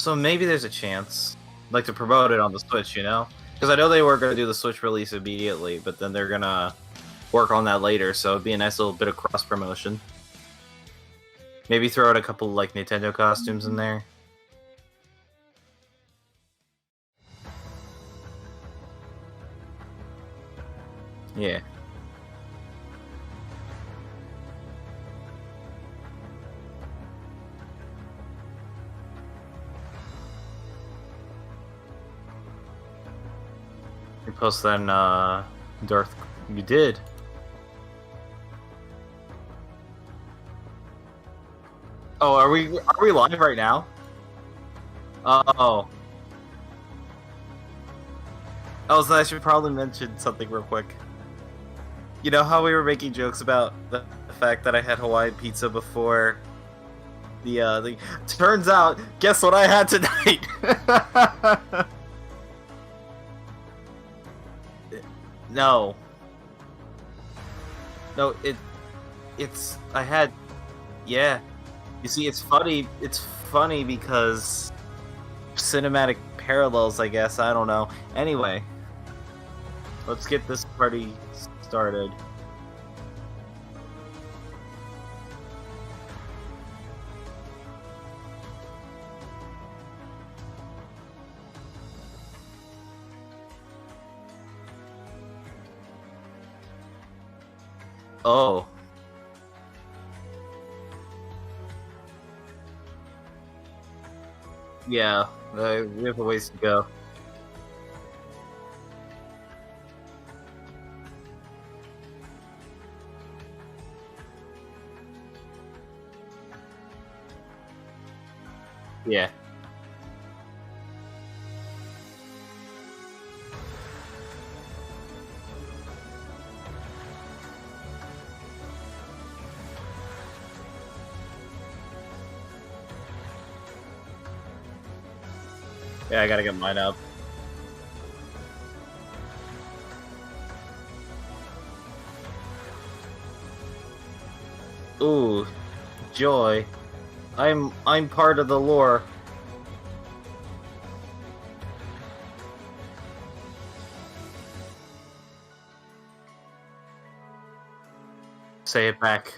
So maybe there's a chance, like, to promote it on the Switch, you know? Because I know they were going to do the Switch release immediately, but then they're gonna work on that later, so it'd be a nice little bit of cross-promotion. Maybe throw out a couple, like, Nintendo costumes in there. Yeah. You post that in, Darth. You did. Oh, are we live right now? Oh. Oh, so I should probably mention something real quick. You know how we were making jokes about the fact that I had Hawaiian pizza before the turns out, guess what I had tonight? No. No, it's I had, yeah. You see, it's funny because cinematic parallels, I guess, I don't know. Anyway, let's get this party started. Oh. Yeah, we have a ways to go. Yeah. Yeah, I gotta get mine up. Ooh, joy. I'm part of the lore. Say it back.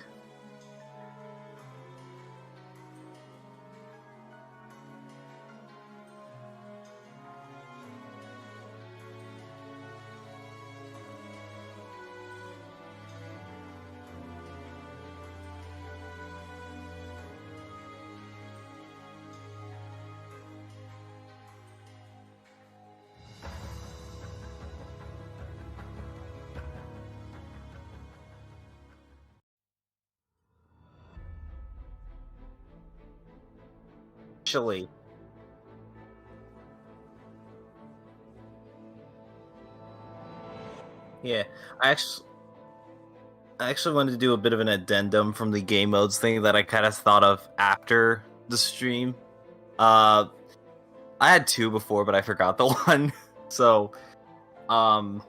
Actually. Yeah, I actually wanted to do a bit of an addendum from the game modes thing that I kind of thought of after the stream. Uh, I had two before, but I forgot the one. So, um,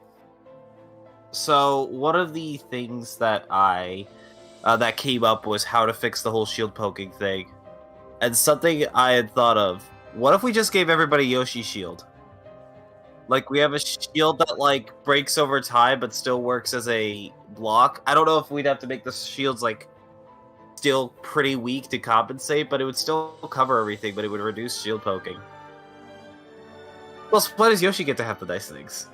so one of the things that that came up was how to fix the whole shield poking thing, and something I had thought of. What if we just gave everybody Yoshi's shield? Like, we have a shield that, like, breaks over time but still works as a block. I don't know if we'd have to make the shields, like, still pretty weak to compensate, but it would still cover everything, but it would reduce shield poking. Well, so why does Yoshi get to have the nice things?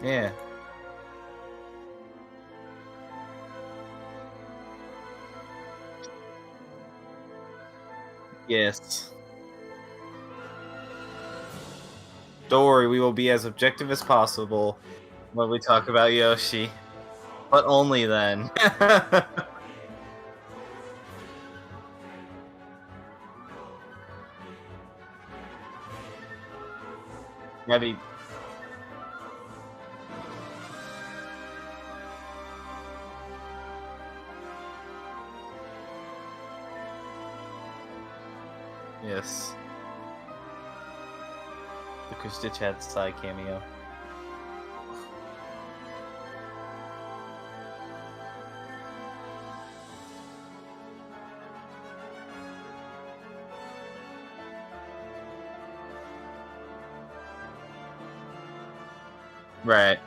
Yeah. Yes. Don't worry, we will be as objective as possible when we talk about Yoshi. But only then. Maybe. Yes. The Stitch had side cameo. Right.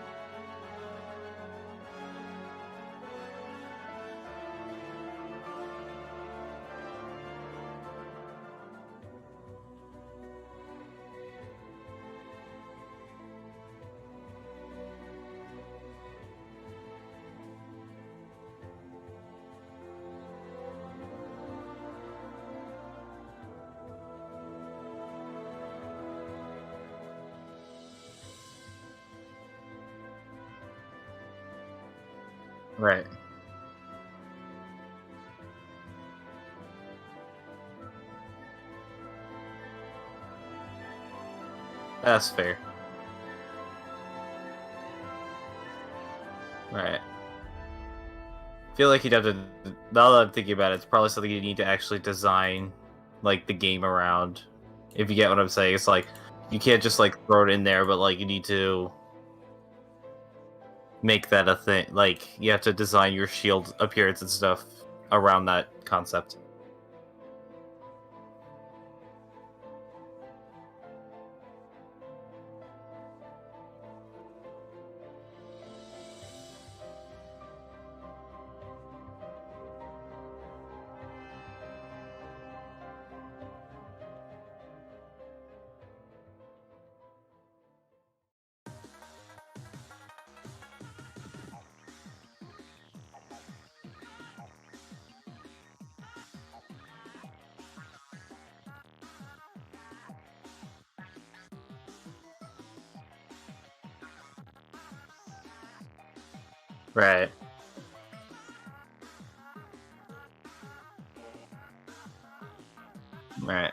Right. That's fair. Right. Feel like you'd have to. Now that I'm thinking about it, it's probably something you need to actually design, like the game around. If you get what I'm saying, it's like you can't just like throw it in there, but like you need to make that a thing. Like you have to design your shield appearance and stuff around that concept. Right. Right.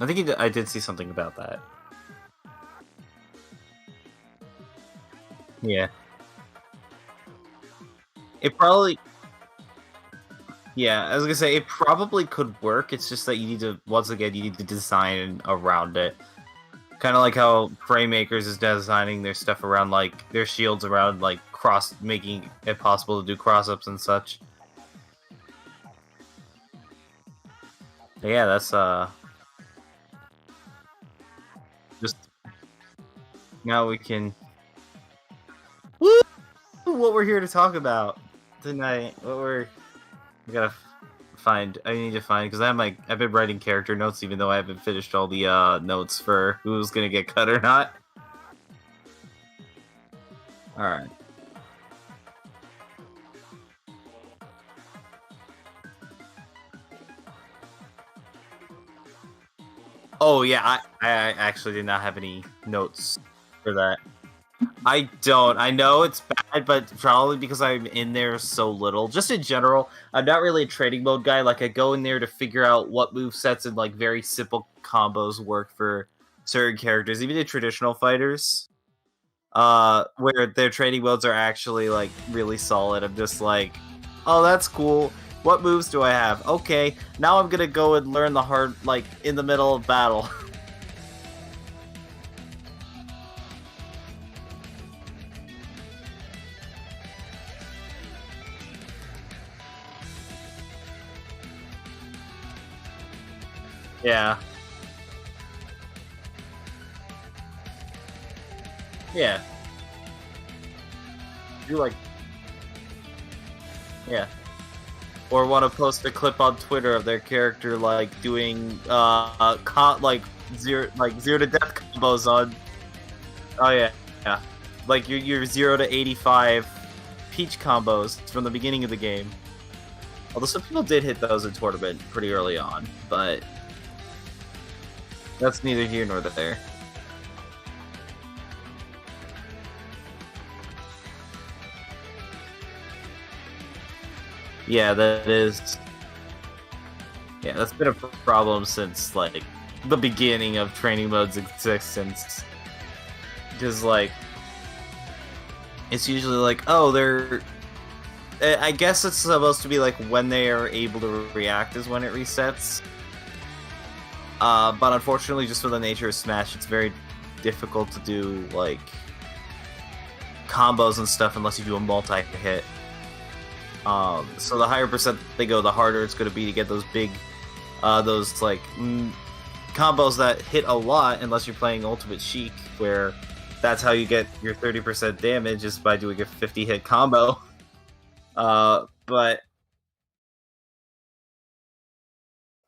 I think I did see something about that. Yeah. It probably. Yeah, I was gonna say it probably could work. It's just that you need to once again you need to design around it. Kind of like how Framemakers is designing their stuff around like their shields around like making it possible to do cross ups and such. But yeah, that's just now we can. Woo! What we're here to talk about tonight. We gotta find. I need to find because I've been writing character notes even though I haven't finished all the notes for who's gonna get cut or not. All right. Oh yeah, I actually did not have any notes for that. I don't. I know it's bad, but probably because I'm in there so little. Just in general, I'm not really a trading mode guy. Like I go in there to figure out what move sets and like very simple combos work for certain characters, even the traditional fighters. Where their trading modes are actually like really solid. I'm just like, oh, that's cool. What moves do I have? Okay, now I'm gonna go and learn the hard like in the middle of battle. Yeah. Yeah. You like yeah. Or want to post a clip on Twitter of their character like doing like zero to death combos on. Oh yeah, yeah. Like your 0 to 85 Peach combos from the beginning of the game. Although some people did hit those in tournament pretty early on, but that's neither here nor there. Yeah, that is. Yeah, that's been a problem since like the beginning of training mode's existence. Because like, it's usually like, oh, they're. I guess it's supposed to be like when they are able to react is when it resets. But unfortunately, just for the nature of Smash, it's very difficult to do like combos and stuff unless you do a multi-hit. So the higher percent they go, the harder it's going to be to get those big, combos that hit a lot unless you're playing Ultimate Sheik, where that's how you get your 30% damage is by doing a 50-hit combo. But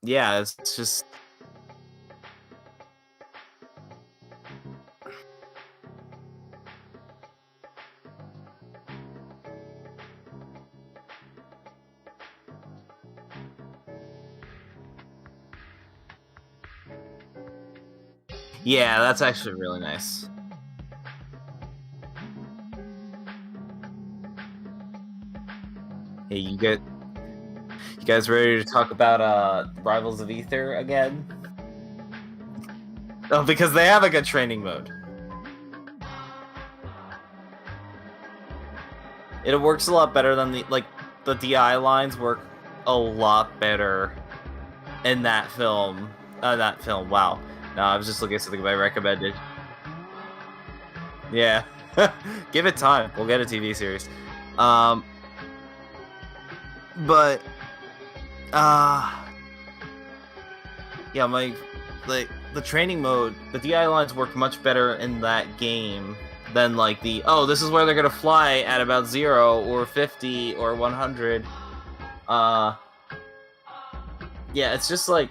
yeah, it's just yeah, that's actually really nice. Hey, you guys ready to talk about Rivals of Ether again? Oh, because they have a good training mode. It works a lot better than the DI lines work a lot better in that film. Wow. No, I was just looking at something I recommended. Yeah. Give it time. We'll get a TV series. But yeah, the training mode, the DI lines work much better in that game than like this is where they're gonna fly at about 0 or 50 or 100. Yeah, it's just like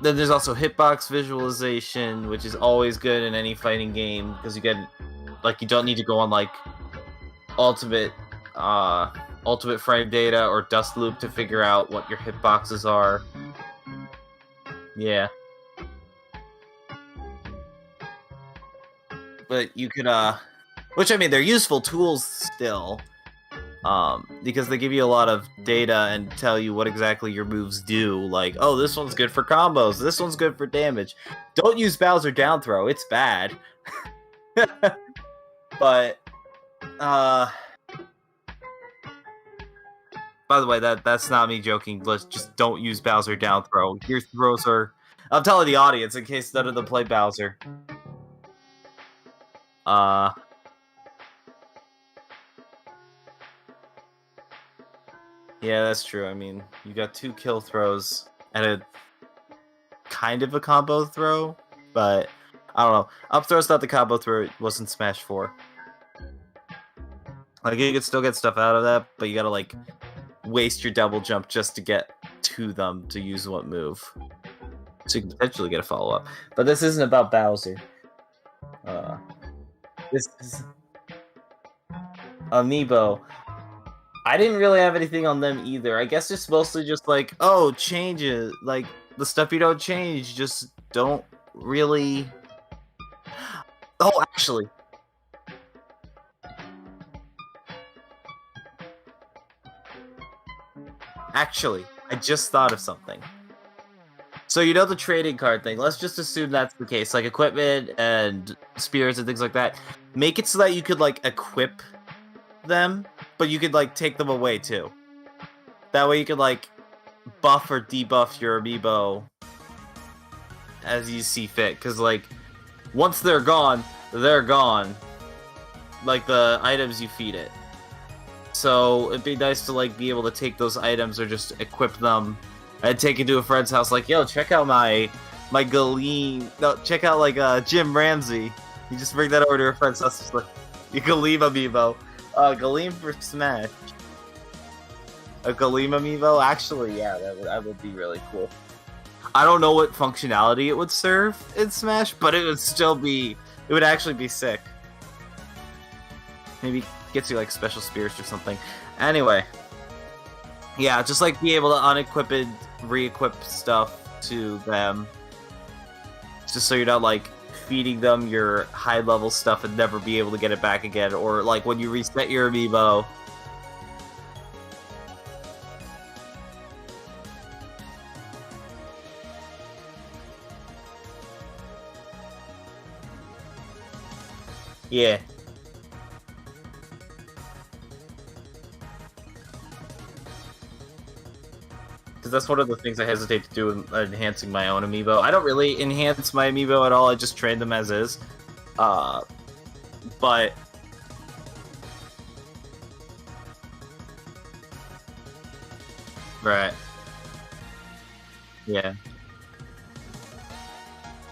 then there's also hitbox visualization, which is always good in any fighting game because you get you don't need to go on like ultimate frame data or dust loop to figure out what your hitboxes are. Yeah. But you could which I mean they're useful tools still. Because they give you a lot of data and tell you what exactly your moves do. Like, oh, this one's good for combos. This one's good for damage. Don't use Bowser down throw. It's bad. But, by the way, that's not me joking. Let's just don't use Bowser down throw. Your throws are... I'm telling the audience in case none of them play Bowser. Yeah, that's true. I mean, you got 2 kill throws and a kind of a combo throw, but I don't know. Up throw's not the combo throw. It wasn't Smash 4. Like, you could still get stuff out of that, but you gotta, like, waste your double jump just to get to them to use what move. So you can potentially get a follow-up. But this isn't about Bowser. This is... Amiibo. I didn't really have anything on them either. I guess it's mostly just like, oh, changes. Like, the stuff you don't change just don't really... Oh, actually. Actually, I just thought of something. So you know the trading card thing. Let's just assume that's the case. Like, equipment and spirits and things like that. Make it so that you could, like, equip them, but you could, like, take them away, too. That way you could, like, buff or debuff your Amiibo as you see fit. Because, like, once they're gone, they're gone. Like, the items you feed it. So, it'd be nice to, like, be able to take those items or just equip them and take it to a friend's house. Like, yo, check out my Galeem. No, check out, like, Jim Ramsey. You just bring that over to a friend's house. Just like, you Galeem Amiibo. Galeem for Smash. A Galeem Amiibo? Actually, yeah, that would be really cool. I don't know what functionality it would serve in Smash, but it would still be... It would actually be sick. Maybe gets you, like, special spirits or something. Anyway. Yeah, just, like, be able to unequip and re-equip stuff to them. Just so you're not, like, feeding them your high-level stuff and never be able to get it back again. Or, like, when you reset your Amiibo... Yeah. Because that's one of the things I hesitate to do in enhancing my own Amiibo. I don't really enhance my Amiibo at all, I just train them as is. But... Right. Yeah.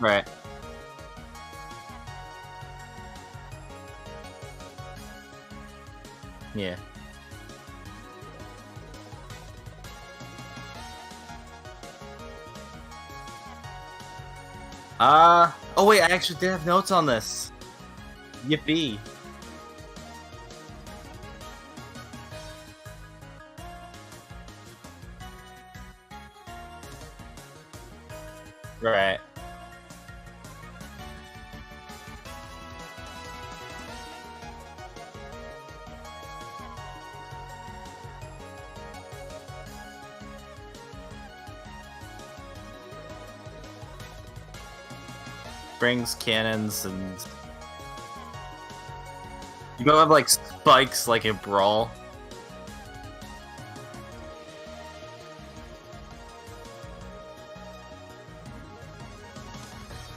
Right. Yeah. Oh wait, I actually did have notes on this. Yippee. Right. Springs, cannons, and you don't have like spikes like in Brawl.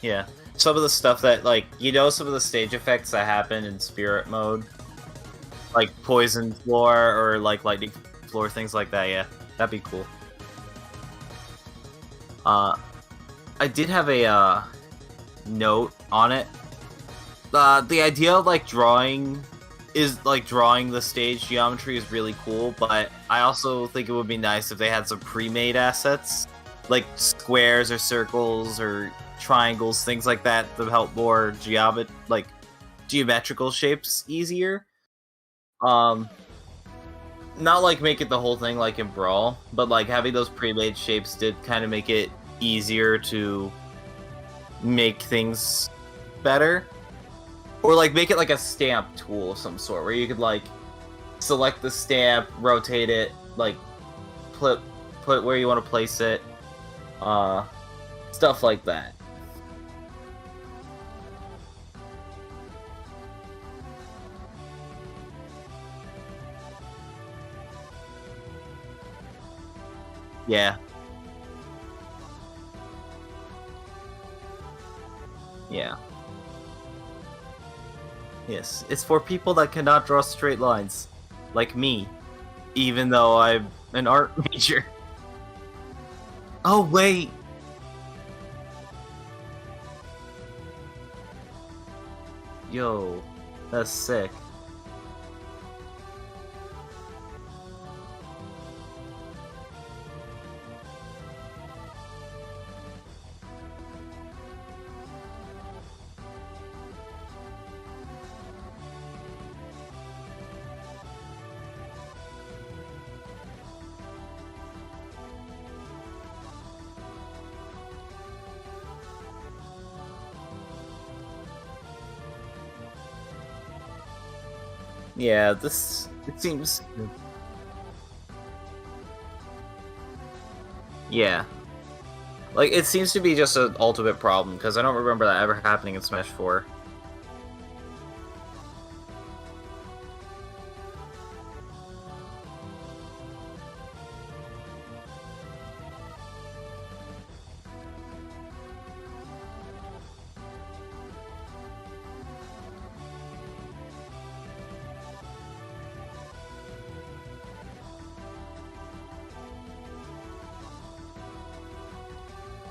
Yeah. Some of the stuff that, like, some of the stage effects that happen in Spirit mode? Like Poison Floor or, like, Lightning Floor, things like that, yeah. That'd be cool. I did have a, note on it. The idea of, like, drawing the stage geometry is really cool, but I also think it would be nice if they had some pre-made assets, like squares or circles or triangles, things like that, to help more geometrical shapes easier. Not like make it the whole thing like in Brawl, but like having those pre-made shapes did kind of make it easier to make things better. Or like make it like a stamp tool of some sort, where you could like select the stamp, rotate it, like put where you want to place it, stuff like that. Yeah. Yeah. Yes, it's for people that cannot draw straight lines, like me, even though I'm an art major. Oh wait! Yo, that's sick. Yeah, it seems... Yeah. Like, it seems to be just an ultimate problem, because I don't remember that ever happening in Smash 4.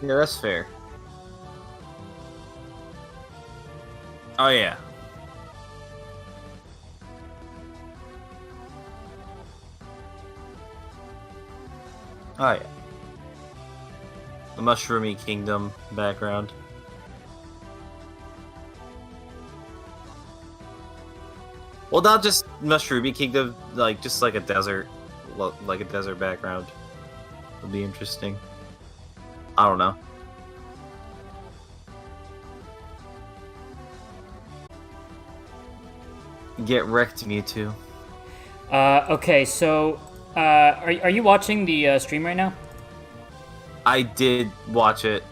Yeah, that's fair. Oh yeah. Oh yeah. The Mushroomy Kingdom background. Well, not just Mushroomy Kingdom, like just like a desert background. Would be interesting. I don't know. Get wrecked, Mewtwo. Okay, so are you watching the stream right now? I did watch it.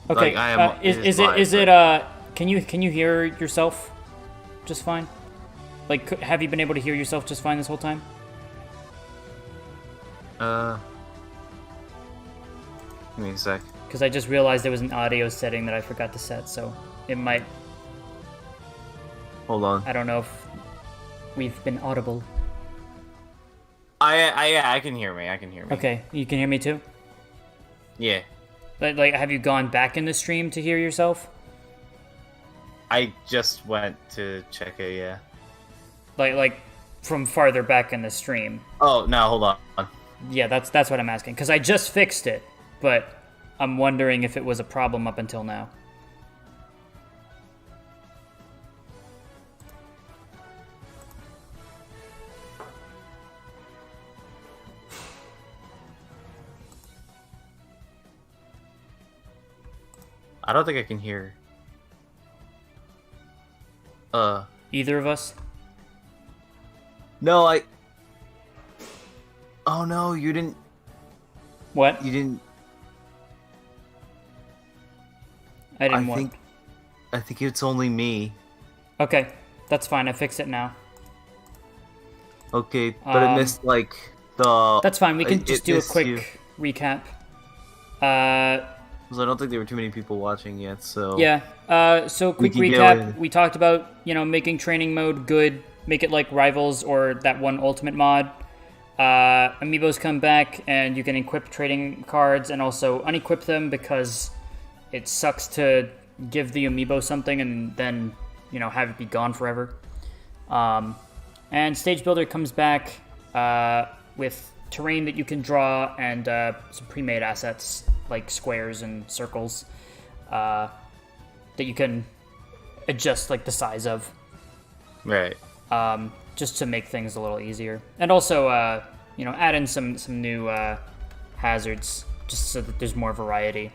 Okay, Like, I am. Can you hear yourself just fine? Like, have you been able to hear yourself just fine this whole time? Give me a sec. Because I just realized there was an audio setting that I forgot to set, so it might... Hold on. I don't know if we've been audible. I can hear me. I can hear me. Okay, you can hear me too? Yeah. Like, have you gone back in the stream to hear yourself? I just went to check it, yeah. Like, from farther back in the stream. Oh, now hold on. Yeah, that's what I'm asking. Because I just fixed it, but I'm wondering if it was a problem up until now. I don't think I can hear. Either of us? No, Oh no, you didn't. What? You didn't. I didn't want. I think it's only me. Okay, that's fine. I fixed it now. Okay, but it missed like the. That's fine. We can just do a quick recap. Because I don't think there were too many people watching yet, so... Yeah, so quick recap. We talked about, making training mode good, make it like Rivals or that one Ultimate mod. Amiibos come back, and you can equip trading cards and also unequip them because it sucks to give the Amiibo something and then, have it be gone forever. And Stage Builder comes back with terrain that you can draw and some pre-made assets like squares and circles that you can adjust like the size of, right? Just to make things a little easier, and also add in some new hazards just so that there's more variety.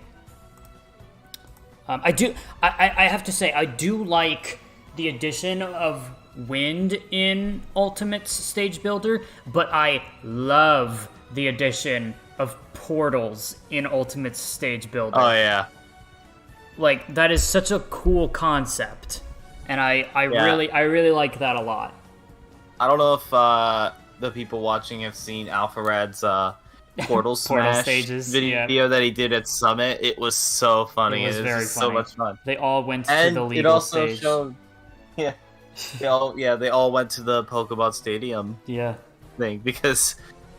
I have to say I do like the addition of wind in Ultimate's Stage Builder, but I love the addition of portals in Ultimate's Stage Builder. Oh yeah, like that is such a cool concept, and I really like that a lot. I don't know if the people watching have seen Alpha Rad's Portal Smash stages video that he did at Summit. It was so funny. It was very funny. So much fun. They all went to the legal it also stage. Showed, yeah, they all went to the Pokemon Stadium. Yeah, thing because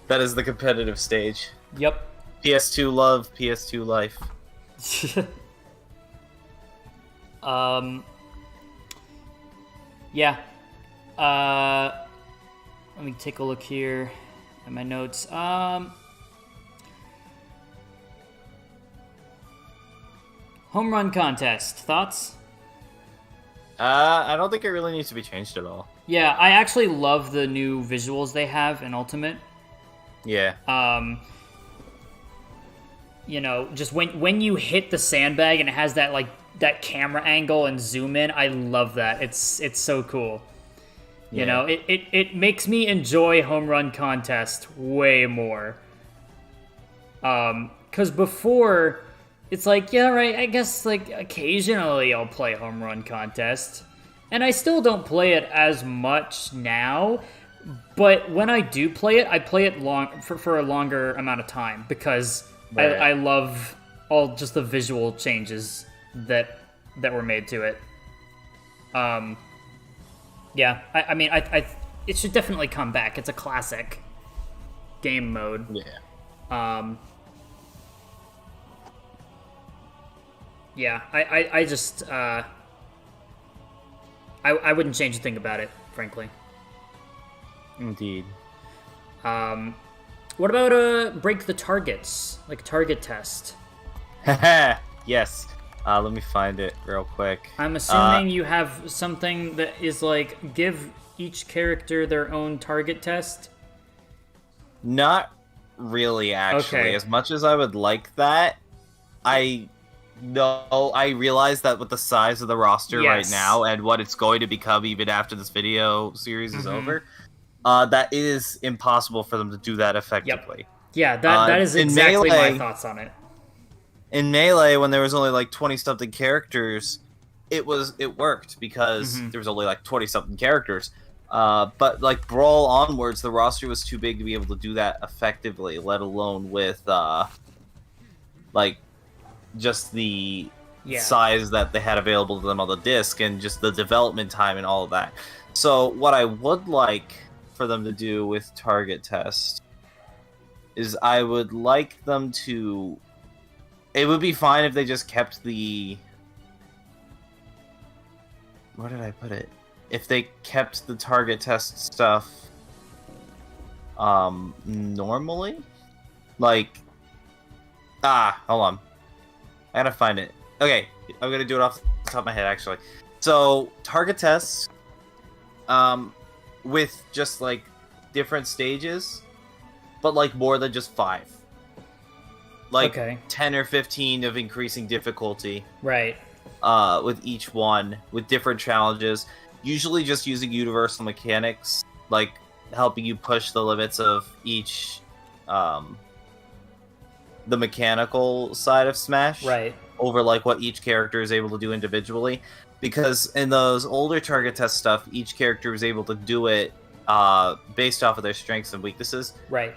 that is the competitive stage. Yep. PS2 love, PS2 life. Yeah. Let me take a look here at my notes. Home run contest. Thoughts? I don't think it really needs to be changed at all. Yeah, I actually love the new visuals they have in Ultimate. Yeah. Just when you hit the sandbag and it has that that camera angle and zoom in, I love that. It's so cool. Yeah. It makes me enjoy home run contest way more. 'Cause before it's like, yeah, right, I guess like occasionally I'll play home run contest. And I still don't play it as much now, but when I do play it, I play it for a longer amount of time because right. I love all just the visual changes that were made to it. Yeah, I mean, it should definitely come back. It's a classic game mode. Yeah. Yeah, I just I wouldn't change a thing about it, frankly. Indeed. What about break the targets, like target test? Yes. Let me find it real quick. I'm assuming you have something that is like give each character their own target test. Not really, actually. Okay. As much as I would like that, I realize that with the size of the roster right now and what it's going to become even after this video series is over, that it is impossible for them to do that effectively. Yep. Yeah, that is exactly my thoughts on it. In Melee, when there was only like 20-something characters, it worked because there was only like 20-something characters. But like Brawl onwards, the roster was too big to be able to do that effectively, let alone with like just the size that they had available to them on the disc and just the development time and all of that. So what I would like for them to do with target test is I would like them to... It would be fine if they just kept the... Where did I put it? If they kept the target test stuff normally. Like, hold on. I gotta find it. Okay, I'm gonna do it off the top of my head, actually. So, target tests, with just, like, different stages, but, like, more than just 5. Like, 10 or 15 of increasing difficulty. Right. With each one, with different challenges. Usually just using universal mechanics, like, helping you push the limits of each, the mechanical side of Smash. Right. Over, like, what each character is able to do individually. Because in those older target test stuff, each character was able to do it based off of their strengths and weaknesses. Right.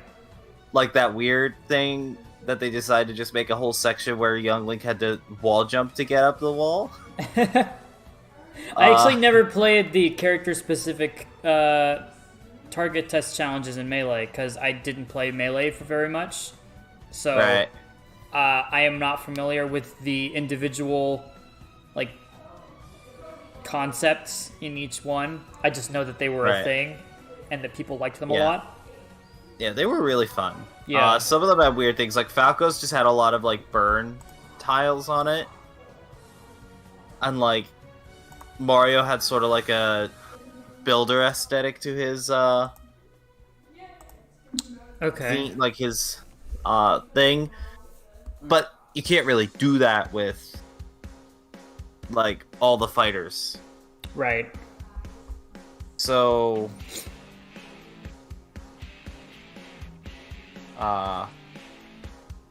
Like that weird thing that they decided to just make a whole section where young Link had to wall jump to get up the wall. I actually never played the character-specific target test challenges in Melee, because I didn't play Melee for very much. So right. I am not familiar with the individual, like, concepts in each one. I just know that they were a thing, and that people liked them a lot. Yeah, they were really fun. Yeah. Some of them had weird things. Like, Falco's just had a lot of, like, burn tiles on it. And, like, Mario had sort of, like, a builder aesthetic to his, thing, like, his, thing. But you can't really do that with, like, all the fighters. Right. So...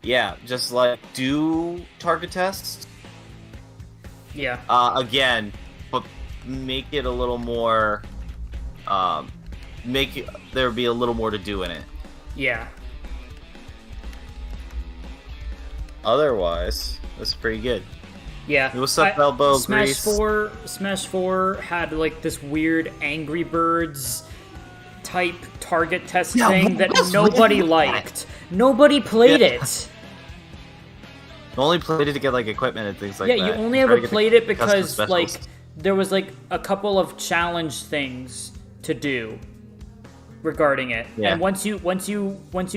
yeah, just, like, do target tests. Yeah. Again, but make it a little more, there be a little more to do in it. Yeah. Otherwise, that's pretty good. Yeah. What's up, Elbow Smash Grease? Smash 4 had, like, this weird Angry Birds type target test thing that nobody liked. Nobody played it. You only played it to get, like, equipment and things like that. Yeah, you only ever played it because, like, there was, like, a couple of challenge things to do regarding it. Yeah. And once you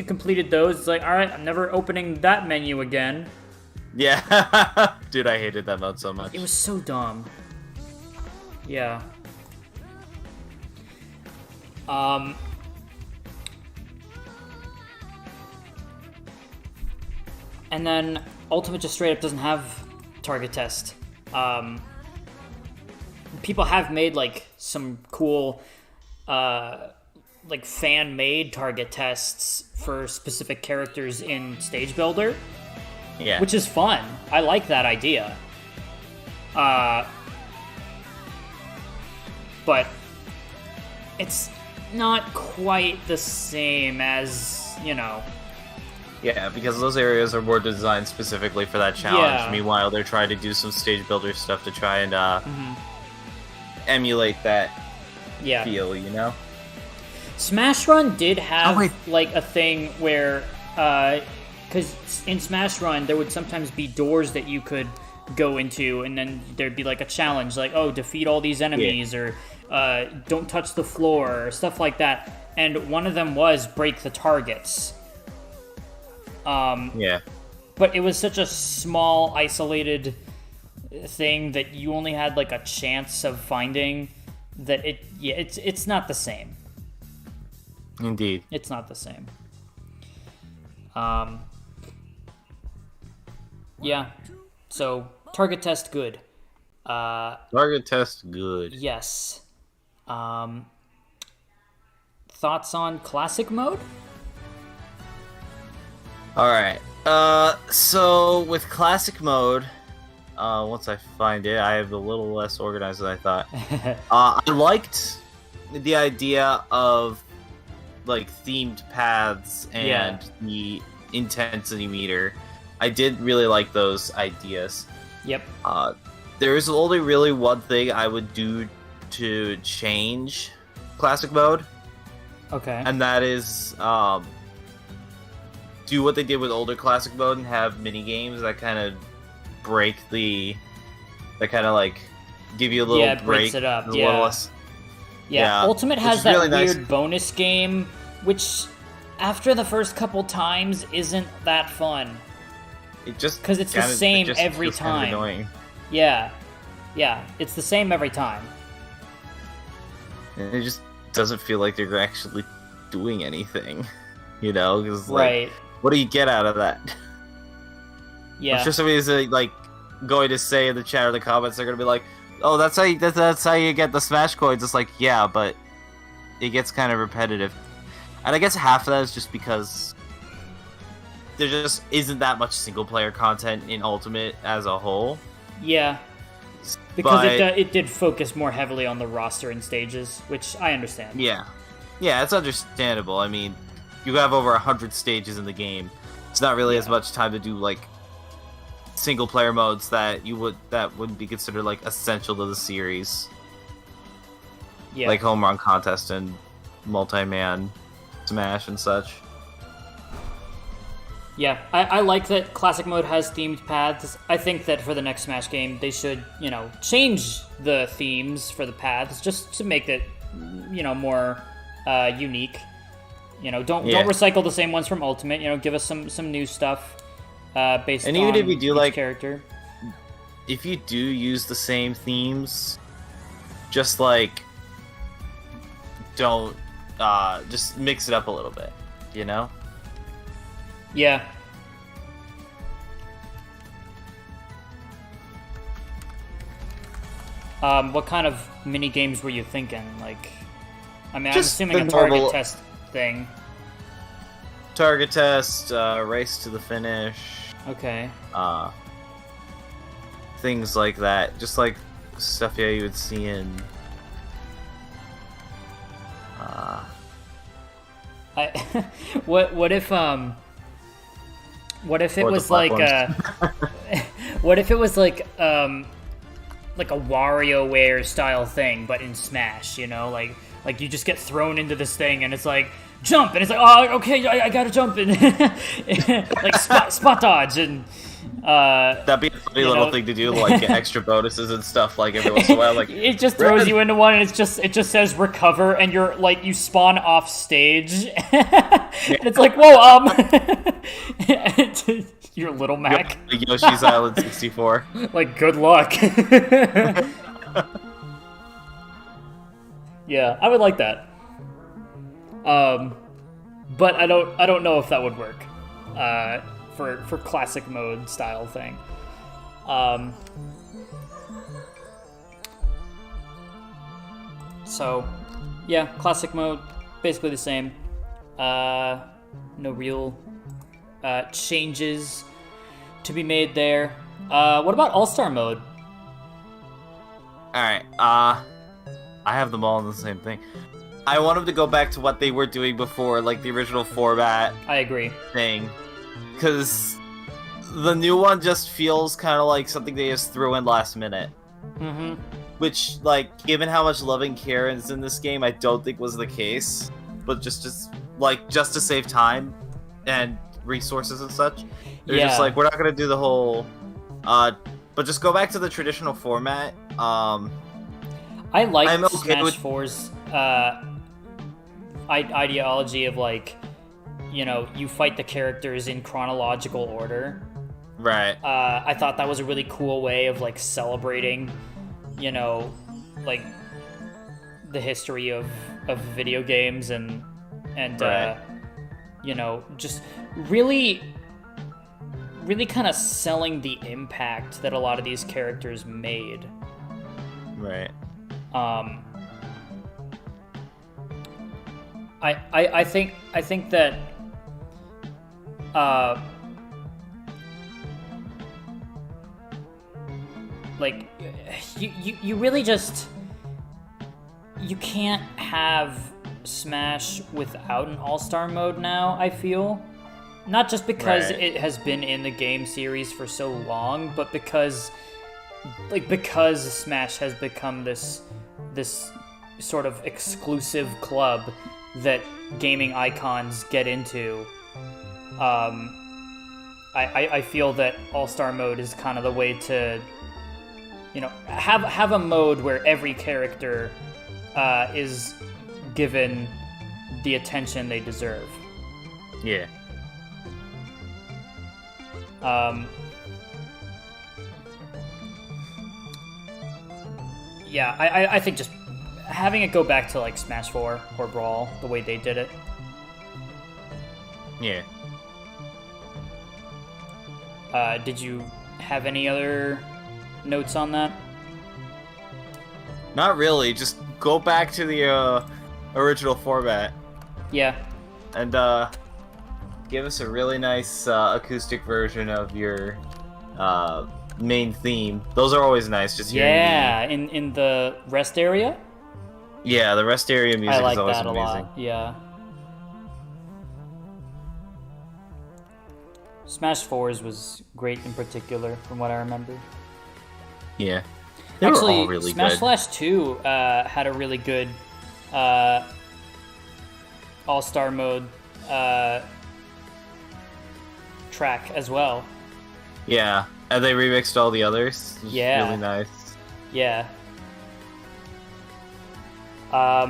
completed those, it's like, all right, I'm never opening that menu again. Yeah. Dude, I hated that mode so much. It was so dumb. Yeah. And then Ultimate just straight up doesn't have target test. People have made, like, some cool, like, fan-made target tests for specific characters in Stage Builder. Yeah. Which is fun. I like that idea. But it's not quite the same as, you know... Yeah, because those areas are more designed specifically for that challenge. Yeah. Meanwhile, they're trying to do some stage builder stuff to try and emulate that feel, you know? Smash Run did have, like, a thing where... because in Smash Run, there would sometimes be doors that you could go into, and then there'd be, like, a challenge, like, oh, defeat all these enemies, or don't touch the floor, or stuff like that. And one of them was break the targets. Yeah. But it was such a small, isolated thing that you only had, like, a chance of finding that it's not the same. Indeed. It's not the same. Yeah. So, target test, good. Target test, good. Yes. Thoughts on classic mode? Alright. So, with classic mode, once I find it, I have a little less organized than I thought. I liked the idea of, like, themed paths and the intensity meter. I did really like those ideas. Yep. There is only really one thing I would do to change classic mode. Okay. And that is do what they did with older classic mode and have mini games that kind of break the, that kind of, like, give you a little break. Breaks it up. Yeah. Yeah. Ultimate has that really weird nice bonus game, which after the first couple times isn't that fun. It just because it's the same every time. Kind of annoying. Yeah, it's the same every time. And it just doesn't feel like they're actually doing anything, you know? Because like, what do you get out of that? Yeah, I'm sure somebody's like going to say in the chat or the comments, they're gonna be like, "Oh, that's how you get the Smash coins." It's like, yeah, but it gets kind of repetitive, and I guess half of that is just because there just isn't that much single-player content in Ultimate as a whole. Yeah, because it did focus more heavily on the roster and stages, which I understand. Yeah, it's understandable. I mean, you have over 100 stages in the game. It's not really as much time to do like single-player modes that wouldn't be considered like essential to the series. Yeah, like home run contest and multi-man Smash and such. Yeah, I like that Classic Mode has themed paths. I think that for the next Smash game, they should, change the themes for the paths just to make it, more unique. Don't recycle the same ones from Ultimate. Give us some new stuff based on even if you do each like character. If you do use the same themes, just like don't just mix it up a little bit, Yeah. What kind of mini games were you thinking? Like, I'm assuming a target test thing. Target test, race to the finish. Okay. Things like that, just like stuff you would see in. What if it was like what if it was like a WarioWare style thing, but in Smash, like you just get thrown into this thing and it's like jump, and it's like, oh, okay, I gotta jump, and like spot dodge, and that'd be a funny little thing to do, like get extra bonuses and stuff, like every once in a while, like it just throws you into one, and it just says recover, and you're like, you spawn off stage, and it's like, whoa, you're Little Mac. Yoshi's Island 64. Like, good luck. Yeah, I would like that. But I don't know if that would work. For classic mode style thing. So, yeah, classic mode, basically the same. No real changes to be made there. What about All-Star mode? Alright, I have them all in the same thing. I want them to go back to what they were doing before, like the original format. I agree. Thing. Because the new one just feels kind of like something they just threw in last minute. Mm-hmm. Which, like, given how much love and care is in this game, I don't think was the case. But just to save time and resources and such, they're just like, we're not gonna do the whole, but just go back to the traditional format. I like Smash 4's ideology of, like, you fight the characters in chronological order. Right. I thought that was a really cool way of, like, celebrating, like, the history of video games and right. Just really kind of selling the impact that a lot of these characters made. Right. I think that like you really just, you can't have Smash without an All-Star mode now, I feel. Not just because it has been in the game series for so long, but because Smash has become this sort of exclusive club that gaming icons get into. I feel that All-Star mode is kind of the way to, have a mode where every character is given the attention they deserve. Yeah. Yeah, I think just having it go back to like Smash 4 or Brawl the way they did it. Yeah. Did you have any other notes on that? Not really. Just go back to the original format. Yeah. And give us a really nice acoustic version of your main theme. Those are always nice. Just hearing in the rest area. Yeah, the rest area music I like is always that amazing. a lot. Yeah. Smash 4's was great in particular, from what I remember. Yeah. They Actually, were all really Smash good. Flash 2 had a really good All-Star mode track as well. Yeah, and they remixed all the others. It was Yeah. really nice. Yeah. Let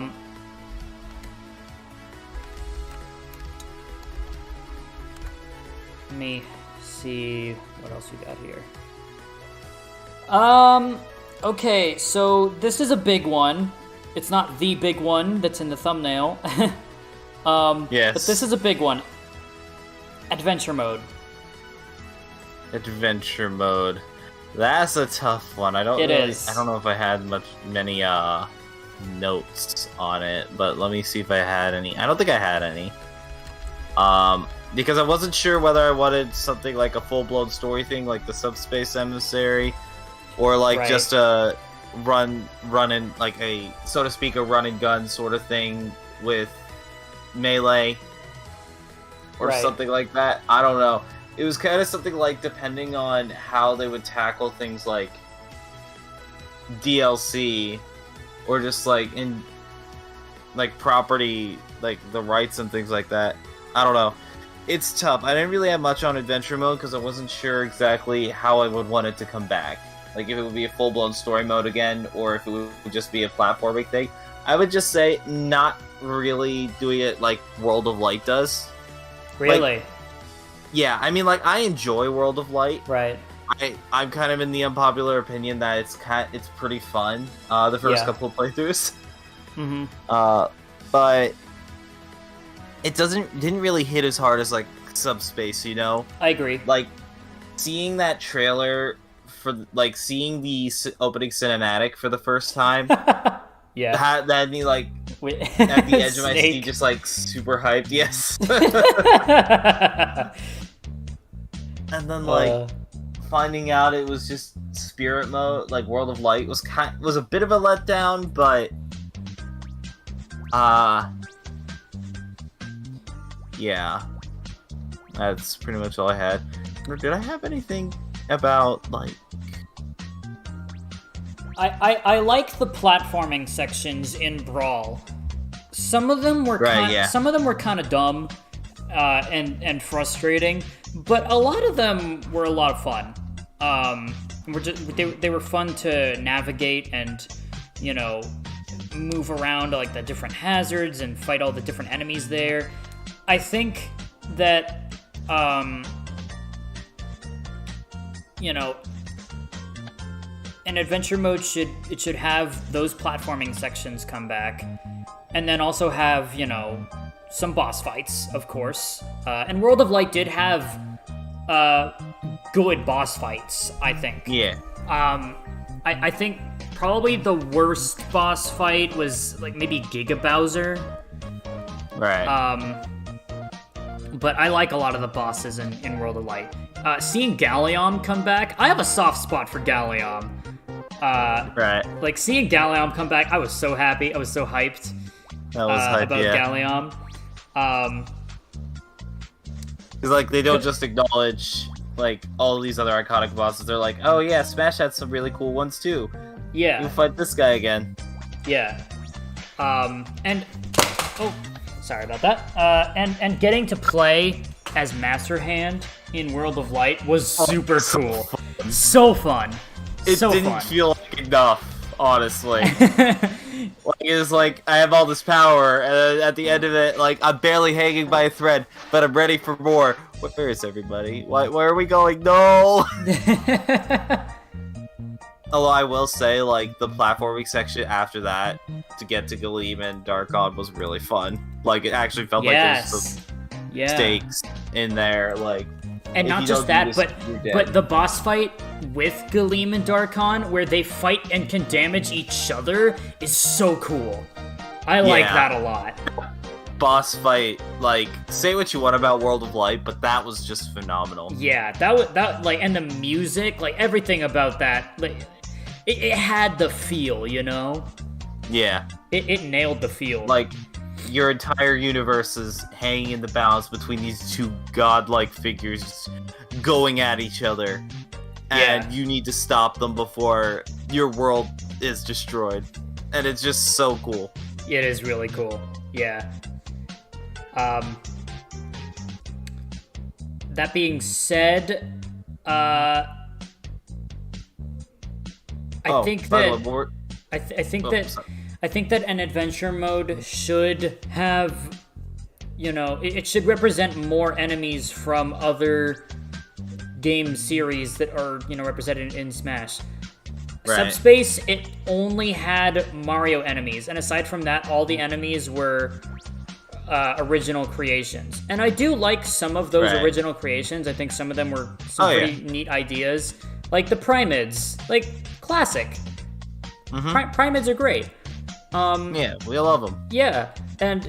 me see what else we got here. Okay, so this is a big one. It's not the big one that's in the thumbnail. Yes. But this is a big one. Adventure mode. Adventure mode. That's a tough one. I don't know if I had many notes on it, but let me see if I had any. I don't think I had any. Because I wasn't sure whether I wanted something like a full-blown story thing, like the Subspace Emissary, or like just a run in like a, so to speak, a run and gun sort of thing with melee or something like that. I don't know. It was kind of something like, depending on how they would tackle things like DLC or just like in like property, like the rights and things like that. I don't know. It's tough. I didn't really have much on adventure mode because I wasn't sure exactly how I would want it to come back. Like if it would be a full-blown story mode again, or if it would just be a platforming thing. I would just say not really doing it like World of Light does. Really? Like, yeah, I mean, like, I enjoy World of Light. Right. I'm kind of in the unpopular opinion that it's pretty fun, the first couple of playthroughs. Mm-hmm. But it didn't really hit as hard as, like, Subspace, you know? I agree. Like, seeing that trailer for, like, seeing the opening cinematic for the first time, yeah. that had me, like, at the edge of my seat, just, like, super hyped, yes. And then, like, finding out it was just Spirit mode, like, World of Light, was a bit of a letdown, but, yeah. That's pretty much all I had. Or did I have anything about, like... I like the platforming sections in Brawl. Some of them were some of them were kind of dumb and frustrating, but a lot of them were a lot of fun. They were fun to navigate and, you know, move around like the different hazards and fight all the different enemies there. I think that you know, an adventure mode should have those platforming sections come back, and then also have, you know, some boss fights, of course. And World of Light did have good boss fights, I think. Yeah. I think probably the worst boss fight was like maybe Giga Bowser. Right. But I like a lot of the bosses in World of Light. Seeing Gallium come back, I have a soft spot for Gallium. Right. Like, seeing Gallium come back, I was so happy. I was so hyped. That was hype, about Gallium. Because, like, they don't just acknowledge, like, all these other iconic bosses. They're like, oh yeah, Smash had some really cool ones too. Yeah. We'll fight this guy again. Yeah. And... Oh, sorry about that. And getting to play as Master Hand in World of Light was super cool. So fun. It didn't feel like enough, honestly. Like, it's like, I have all this power, and at the end of it, like, I'm barely hanging by a thread, but I'm ready for more. Where is everybody? Where are we going? No! Although I will say, like, the platforming section after that, to get to Galeem and Darkon was really fun. Like, it actually felt like there's some stakes in there, like... And not just that, but the boss fight with Galeem and Darkon, where they fight and can damage each other, is so cool. I like that a lot. Boss fight, like, say what you want about World of Light, but that was just phenomenal. Yeah, that like, and the music, like, everything about that, like, it had the feel, you know? Yeah. It nailed the feel. Like, your entire universe is hanging in the balance between these two godlike figures going at each other. And you need to stop them before your world is destroyed. And it's just so cool. It is really cool. Yeah. That being said, I think that an adventure mode should have, you know, it should represent more enemies from other game series that are, you know, represented in Smash. Right. Subspace, it only had Mario enemies, and aside from that, all the enemies were original creations. And I do like some of those original creations. I think some of them were some pretty neat ideas. Like the Primids, like, classic. Primids are great. Yeah, we love them. Yeah, and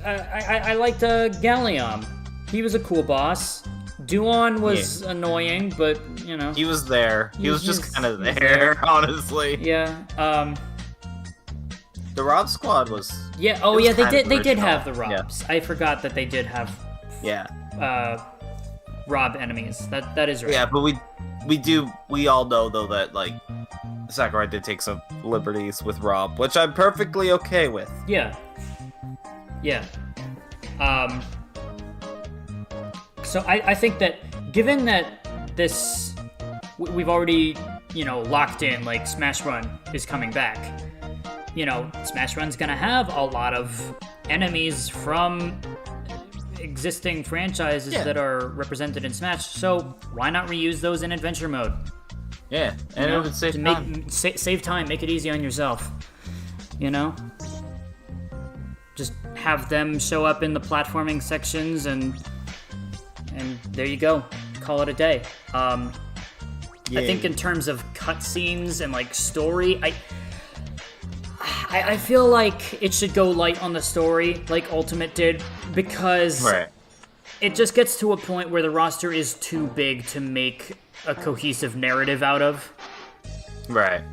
I liked Gallium. He was a cool boss. Duon was annoying, but, you know. He was there. He was just kind of there, honestly. Yeah. The Rob Squad was... Yeah, they did have the Robs. Yeah. I forgot that they did have... Rob enemies. That is right. Yeah, but we all know, though, that, like, Sakurai did take some liberties with Rob, which I'm perfectly okay with. Yeah. Yeah. So I think that, given that this... We've already, you know, locked in, like, Smash Run is coming back. You know, Smash Run's gonna have a lot of enemies from existing franchises that are represented in Smash, so why not reuse those in adventure mode? Yeah, and it would save time. Save time, make it easy on yourself. You know? Just have them show up in the platforming sections, and there you go. Call it a day. I think in terms of cutscenes and, like, story, I feel like it should go light on the story, like Ultimate did, because it just gets to a point where the roster is too big to make a cohesive narrative out of. Right.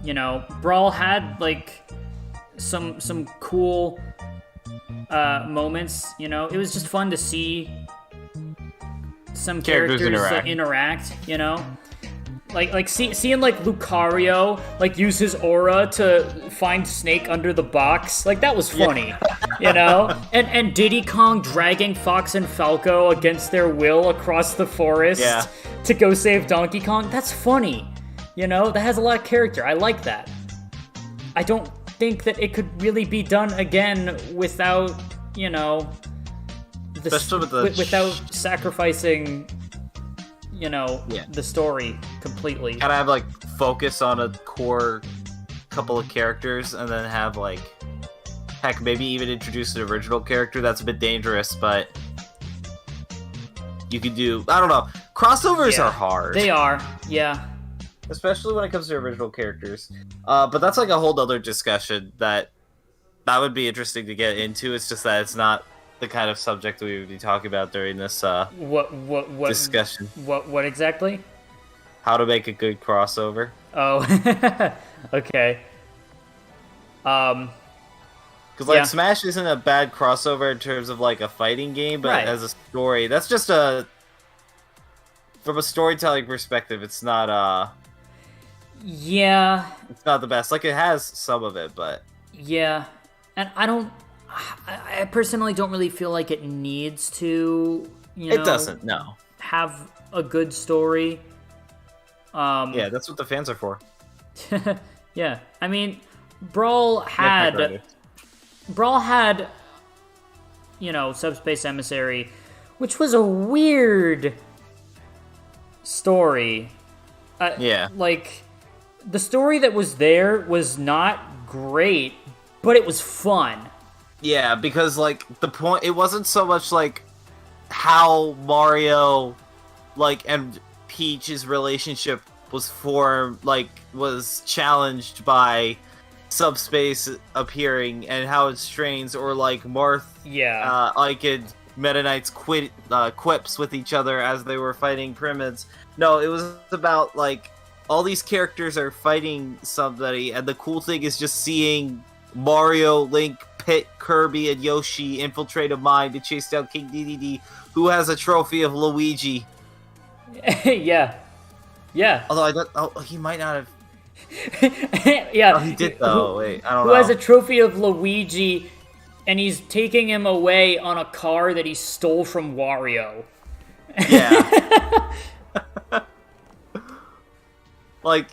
You know, Brawl had, like, some cool moments, you know? It was just fun to see some characters interact, you know? Like seeing, like, Lucario, like, use his aura to find Snake under the box, like, that was funny, you know? And Diddy Kong dragging Fox and Falco against their will across the forest to go save Donkey Kong, that's funny, you know? That has a lot of character, I like that. I don't think that it could really be done again without, you know, without sacrificing... you know, the story completely. Gotta have, like, focus on a core couple of characters, and then have, like, heck, maybe even introduce an original character. That's a bit dangerous, but you could do, I don't know. Crossovers are hard. They are, yeah. Especially when it comes to original characters. But that's, like, a whole other discussion that would be interesting to get into. It's just that it's not the kind of subject we would be talking about during this what discussion. What exactly? How to make a good crossover. Oh, okay. Because, like, Smash isn't a bad crossover in terms of, like, a fighting game, but as a story, that's just from a storytelling perspective, it's not it's not the best. Like, it has some of it, but and I personally don't really feel like it needs to, you know... It doesn't, no. ...have a good story. Yeah, that's what the fans are for. Yeah, I mean, Brawl had, Subspace Emissary, which was a weird story. Like, the story that was there was not great, but it was fun. Yeah, because, like, the point, it wasn't so much, like, how Mario, like, and Peach's relationship was formed, like, was challenged by Subspace appearing and how it strains, or, like, Marth, and Meta Knight's quips with each other as they were fighting Pyramids. No, it was about, like, all these characters are fighting somebody, and the cool thing is just seeing Mario, Link, Pit, Kirby, and Yoshi infiltrate a mine to chase down King Dedede, who has a trophy of Luigi. Yeah. Although I don't... Oh, he might not have... Yeah. Oh, he did, though. Wait, I don't know. Who has a trophy of Luigi, and he's taking him away on a car that he stole from Wario. Yeah. Like,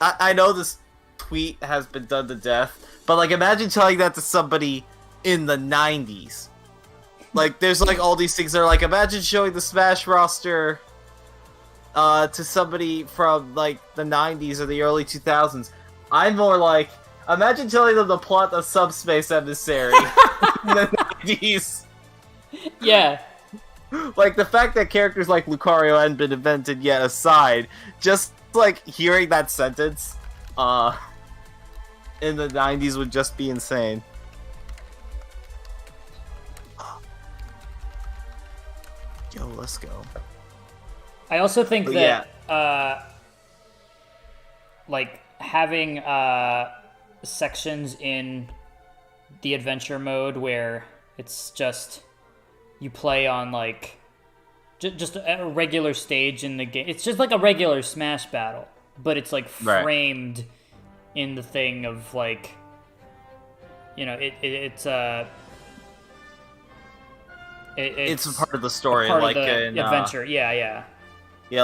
I know this tweet has been done to death, but, like, imagine telling that to somebody in the 90s. Like, there's, like, all these things that are like, imagine showing the Smash roster to somebody from, like, the 90s or the early 2000s. I'm more like, imagine telling them the plot of Subspace Emissary in the 90s. Yeah. Like, the fact that characters like Lucario hadn't been invented yet aside, just, like, hearing that sentence, in the 90s would just be insane. Yo, let's go. I also think like, having, sections in the adventure mode where it's just, you play on, like, just a regular stage in the game. It's just like a regular Smash battle, but it's, like, framed in the thing of, like, it's a part of the story, part like of the in adventure. Yeah,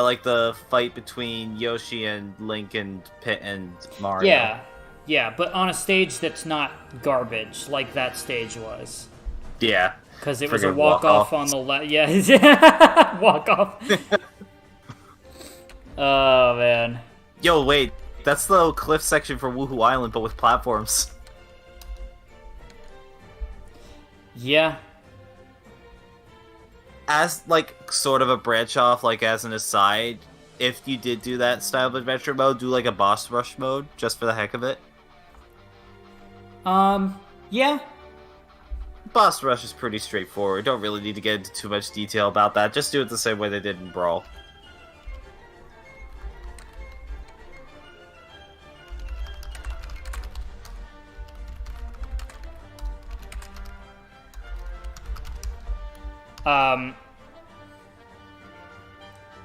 like the fight between Yoshi and Link and Pit and Mario. Yeah, but on a stage that's not garbage like that stage was. Yeah. Because it was a walk-off on the left. Yeah, walk-off. Oh, man. Yo, wait. That's the cliff section for Woohoo Island, but with platforms. Yeah. As, like, sort of a branch off, like, as an aside, if you did do that style of adventure mode, do, like, a boss rush mode, just for the heck of it. Yeah. Boss rush is pretty straightforward. Don't really need to get into too much detail about that. Just do it the same way they did in Brawl.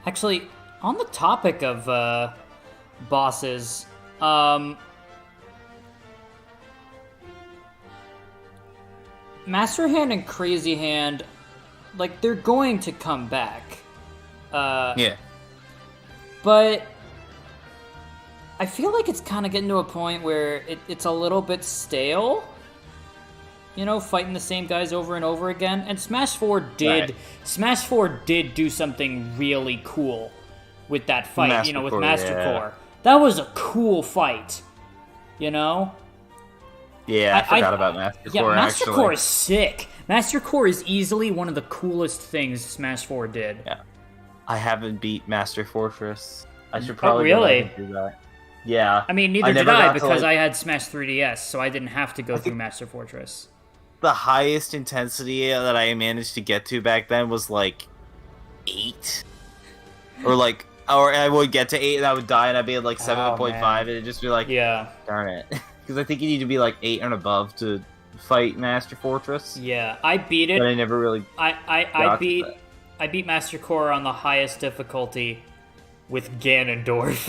Actually, on the topic of, bosses, Master Hand and Crazy Hand, like, they're going to come back. Yeah. But I feel like it's kind of getting to a point where it's a little bit stale. Fighting the same guys over and over again. And Smash 4 did do something really cool with that fight, with Master Core. That was a cool fight, Yeah, I forgot about Master Core, Yeah, Master Core is sick. Master Core is easily one of the coolest things Smash 4 did. Yeah. I haven't beat Master Fortress. I should probably do that. Yeah. I mean, neither did I, because I had Smash 3DS, so I didn't have to go through Master Fortress. The highest intensity that I managed to get to back then was, like, 8. Or I would get to 8 and I would die and I'd be at, like, 7.5 and it'd just be like, darn it. Because I think you need to be, like, 8 and above to fight Master Fortress. Yeah, I beat it. But I never really I beat Master Core on the highest difficulty with Ganondorf.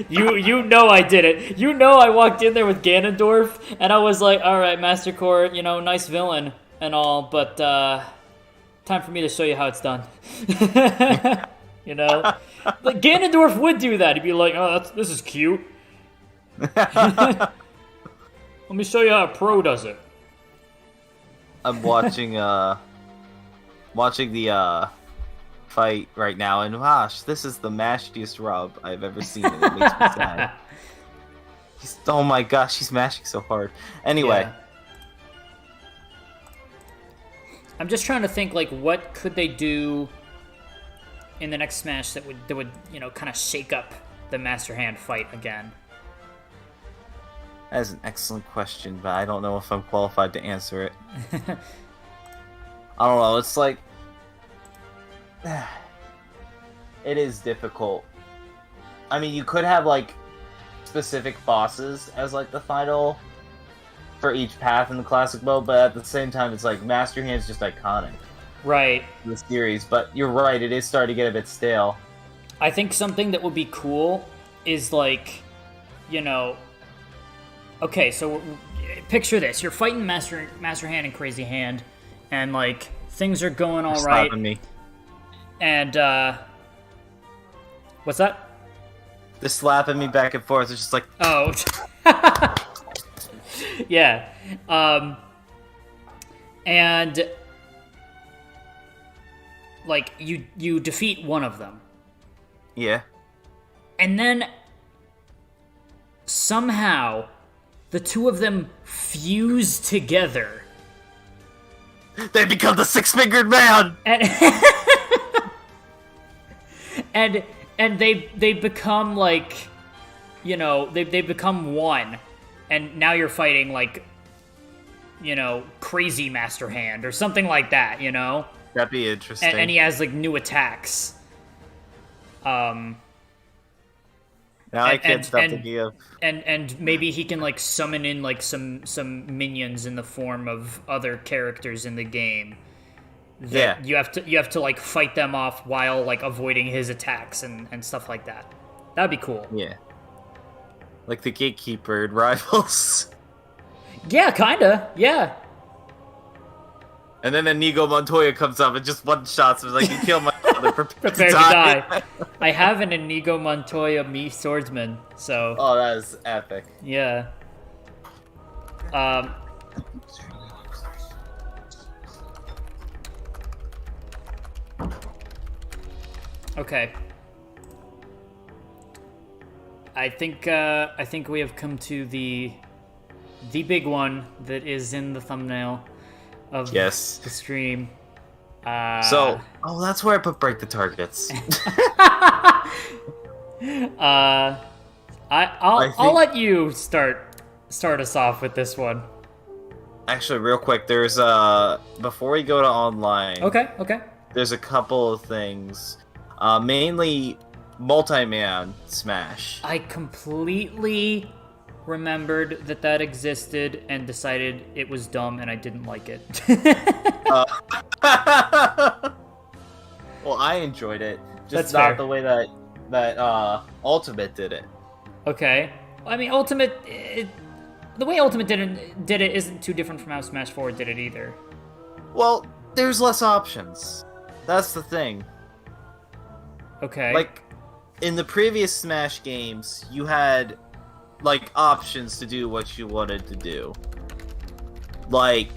you know I did it. I walked in there with Ganondorf, and I was like, alright, Master Core, nice villain and all, but time for me to show you how it's done. Like, Ganondorf would do that. He'd be like, oh, this is cute. Let me show you how a pro does it. I'm watching the fight right now, and gosh, this is the mashiest Rob I've ever seen, and it makes me sad. Oh my gosh, he's mashing so hard. Anyway. Yeah. I'm just trying to think, like, what could they do in the next Smash that would kind of shake up the Master Hand fight again? That is an excellent question, but I don't know if I'm qualified to answer it. I don't know, it's like... it is difficult. I mean, you could have, like, specific bosses as, like, the final for each path in the classic mode, but at the same time, it's like, Master Hand's just iconic. Right. The series, but you're right, it is starting to get a bit stale. I think something that would be cool is, like, okay, so picture this. You're fighting Master Hand and Crazy Hand, and, like, things are going all right. Slapping me. And, what's that? They're slapping me back and forth. It's just like... Oh. Yeah. And, like, you defeat one of them. Yeah. And then, somehow, the two of them fuse together. They become the six-fingered man! And they become, like, they become one. And now you're fighting, like, crazy Master Hand or something like that, That'd be interesting. And he has, like, new attacks. Now I can't stop thinking of... And maybe he can, like, summon in, like, some minions in the form of other characters in the game. That you have to like fight them off while, like, avoiding his attacks and stuff like that. That'd be cool. Yeah. Like the Gatekeeper in Rivals. Yeah, kinda. Yeah. And then Inigo Montoya comes up and just one-shots him, like, you kill my father, prepare to die. I have an Inigo Montoya Mii swordsman, so... Oh, that is epic. Yeah. Okay. I think we have come to the big one that is in the thumbnail of the stream. That's where I put break the targets. I'll let you start us off with this one. Actually, real quick, there's before we go to online. Okay. There's a couple of things. Mainly multi-man Smash. I completely remembered that existed and decided it was dumb and I didn't like it. Well, I enjoyed it. Just That's not fair. the way that Ultimate did it. Okay. I mean, Ultimate... the way Ultimate did it isn't too different from how Smash 4 did it either. Well, there's less options. That's the thing. Okay. Like, in the previous Smash games, you had, like, options to do what you wanted to do. Like,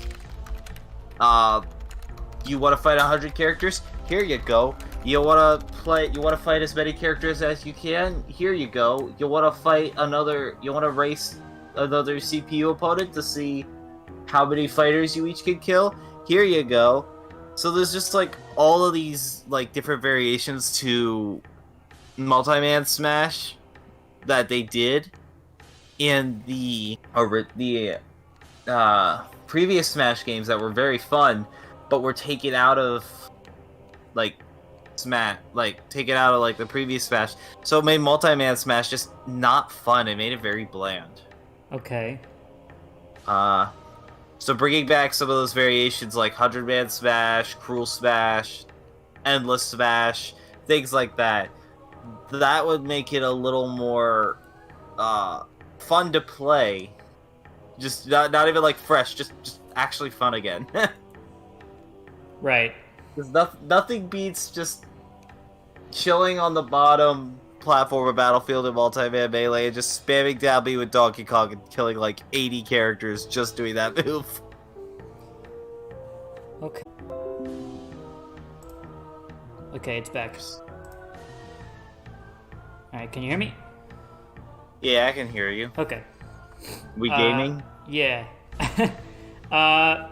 you want to fight 100 characters? Here you go. You want to fight as many characters as you can? Here you go. You want to race another CPU opponent to see how many fighters you each can kill? Here you go. So there's just, like, all of these, like, different variations to multi-man Smash that they did in the previous Smash games that were very fun, but were taken out of, like, the previous Smash. So it made multi-man Smash just not fun. It made it very bland. Okay. So bringing back some of those variations like 100-man Smash, Cruel Smash, Endless Smash, things like that, that would make it a little more fun to play. Just not even like fresh, just actually fun again. Right. Because nothing beats just chilling on the bottom, platformer Battlefield and multi-man melee and just spamming down me with Donkey Kong and killing like 80 characters just doing that move. Okay. Okay, it's back. Alright, can you hear me? Yeah, I can hear you. Okay. We gaming? Yeah. I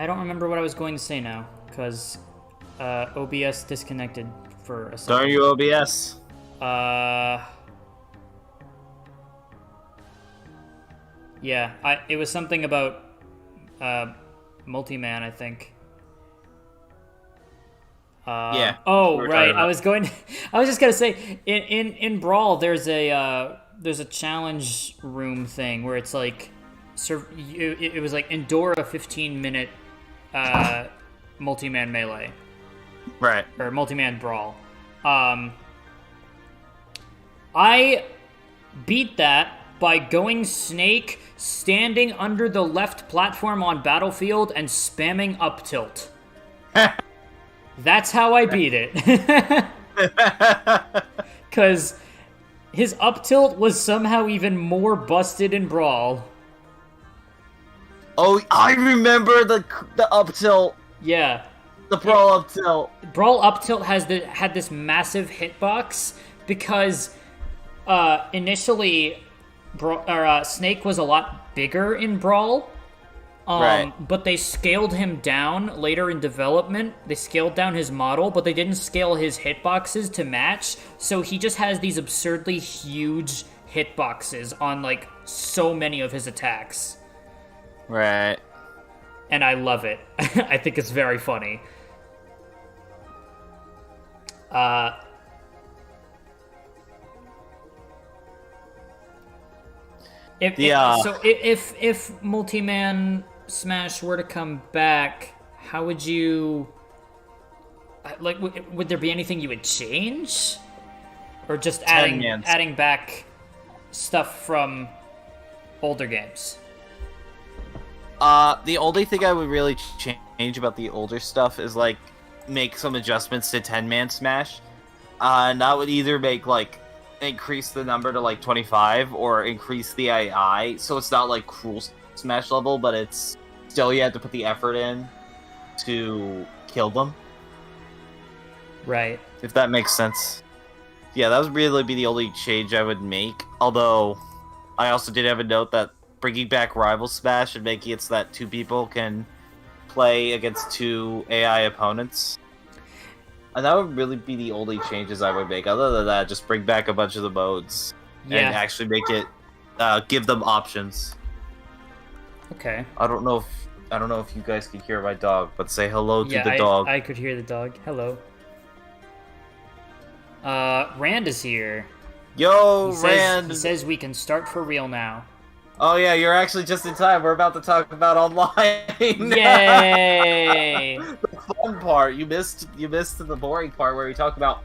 don't remember what I was going to say now, because OBS disconnected for a second. Darn you, OBS. Yeah, it was something about multi-man, I think. Yeah. Oh, right. I was just gonna say in Brawl there's a challenge room thing where it's like, it was like endure a 15-minute multi-man melee. Right. Or multi-man brawl. I beat that by going Snake, standing under the left platform on Battlefield, and spamming up tilt. That's how I beat it. Because his up tilt was somehow even more busted in Brawl. Oh, I remember the up tilt. Yeah. The Brawl up tilt. Brawl up tilt had this massive hitbox because initially Snake was a lot bigger in Brawl. Right. But they scaled him down later in development. They scaled down his model, but they didn't scale his hitboxes to match. So he just has these absurdly huge hitboxes on like so many of his attacks. Right. And I love it. I think it's very funny. If multi-man Smash were to come back, how would you like? Would there be anything you would change, or just adding back stuff from older games? The only thing I would really change about the older stuff is like make some adjustments to 10-man Smash, and that would either make like increase the number to like 25 or increase the AI, so it's not like cruel Smash level, but it's still you have to put the effort in to kill them. Right. If that makes sense. Yeah, that would really be the only change I would make. Although, I also did have a note that bringing back Rival Smash and making it so that 2 people can play against 2 AI opponents. And that would really be the only changes I would make. Other than that, just bring back a bunch of the modes and actually make it give them options. Okay. I don't know if you guys can hear my dog, but say hello to the dog. I could hear the dog. Hello. Rand is here. Yo, Rand! He says we can start for real now. Oh yeah, you're actually just in time. We're about to talk about online. Yay! The fun part. You missed the boring part where we talk about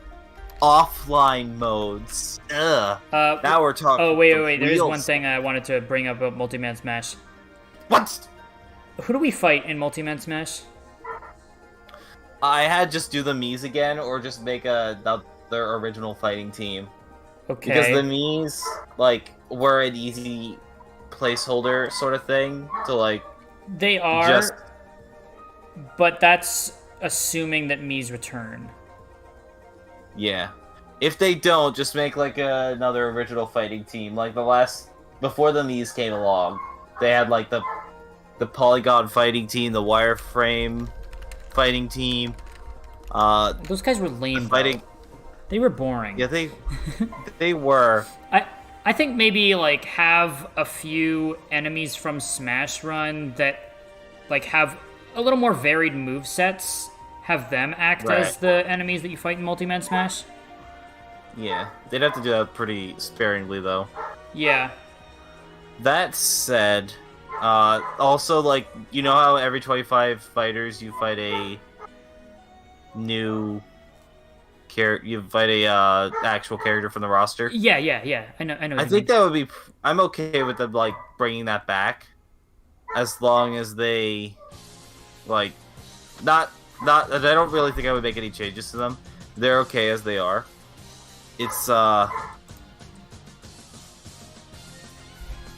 offline modes. Ugh. Now we're talking. Oh wait. There is one thing I wanted to bring up about Multi-Man Smash. What? Who do we fight in Multi-Man Smash? I had just do the Miis again, or just make another original fighting team. Okay. Because the Miis like were an easy placeholder sort of thing to like. They are. But that's assuming that Miis return. Yeah. If they don't, just make like another original fighting team. Like before the Miis came along, they had like the Polygon fighting team, the Wireframe fighting team. Those guys were lame. They were boring. Yeah, they were. I think maybe like have a few enemies from Smash Run that like have a little more varied movesets. Have them act as the enemies that you fight in Multi-Man Smash. Yeah, they'd have to do that pretty sparingly though. Yeah. That said, also like you know how every 25 fighters you fight a new you fight a actual character from the roster. Yeah. I know. I think that would be. I'm okay with them like bringing that back, as long as they, like, not. I don't really think I would make any changes to them. they're okay as they are. It's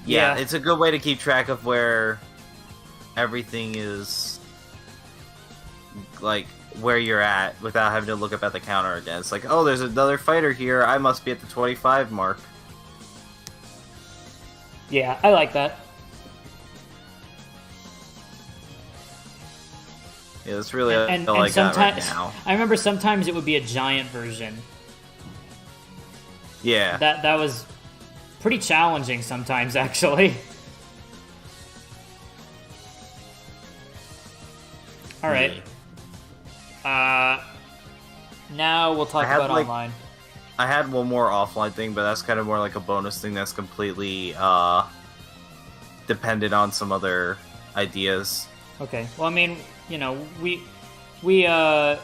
yeah, it's a good way to keep track of where everything is, like, where you're at without having to look up at the counter again. It's like, oh, there's another fighter here. I must be at the 25 mark. Yeah, I like that. Yeah, that's really all I got right now. I remember sometimes it would be a giant version. Yeah. That was pretty challenging sometimes, actually. All right. Now we'll talk about online. I had one more offline thing, but that's kind of more like a bonus thing that's completely dependent on some other ideas. Okay. Well, I mean, you know, we you know,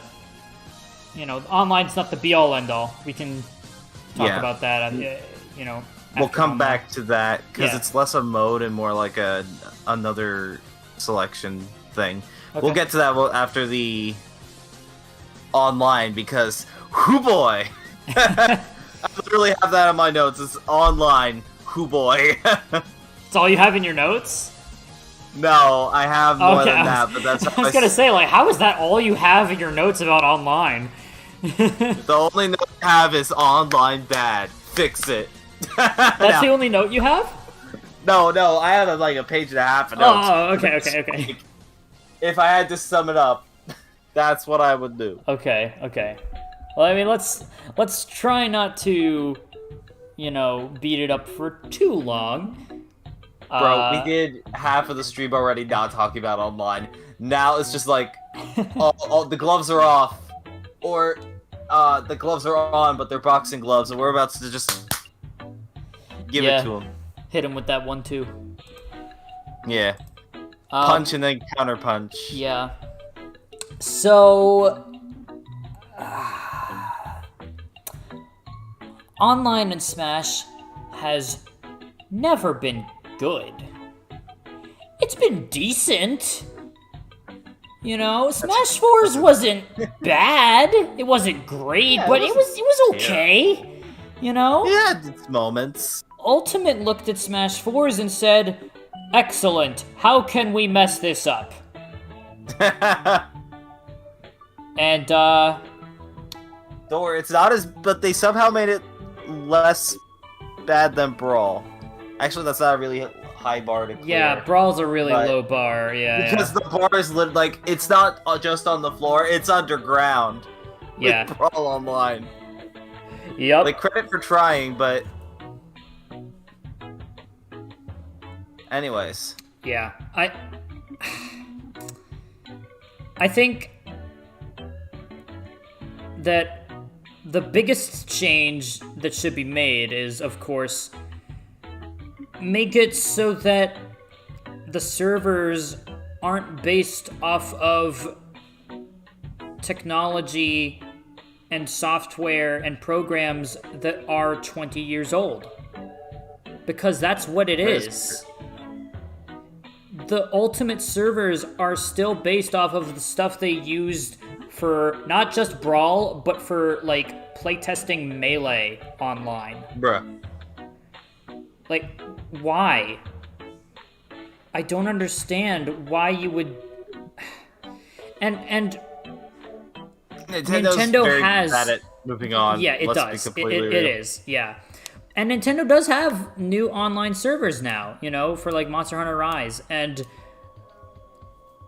online's not the be-all, end-all. We can talk about that, you know. We'll come back to that, because it's less a mode and more like another selection thing. Okay. We'll get to that after the online, because, hoo boy! I literally have that in my notes. It's online, hoo boy. That's all you have in your notes? No, I have more than that, but that's how I was gonna say, like, how is that all you have in your notes about online? The only note I have is online bad. Fix it. That's the only note you have? No, I have like a page and a half of notes. Oh, okay. If I had to sum it up, that's what I would do. Okay. Well, I mean, let's try not to, you know, beat it up for too long. Bro, we did half of the stream already not talking about online. Now it's just like, oh, the gloves are off. Or, the gloves are on, but they're boxing gloves, and we're about to just give it to him. Hit him with that 1-2. Yeah. Punch and then counter punch. Yeah. So, online in Smash has never been good. It's been decent. You know, Smash 4's wasn't bad. It wasn't great, but it was okay. You know? Yeah, it had its moments. Ultimate looked at Smash 4's and said, "Excellent. How can we mess this up?" And don't worry, it's not as, but they somehow made it less bad than Brawl. Actually, that's not a really high bar to clear. Yeah, Brawl's a really low bar, Because the bar is like, it's not just on the floor, it's underground. Yeah. With Brawl Online. Yep. Like, credit for trying, but... Anyways. Yeah, I think that the biggest change that should be made is, of course, make it so that the servers aren't based off of technology and software and programs that are 20 years old. Because that's what it is. The Ultimate servers are still based off of the stuff they used for not just Brawl, but for, like, playtesting Melee online. Bruh. Like, why? I don't understand why you would... And Nintendo very has... bad at moving on. Yeah, it does. It is, yeah. And Nintendo does have new online servers now, you know, for, like, Monster Hunter Rise. And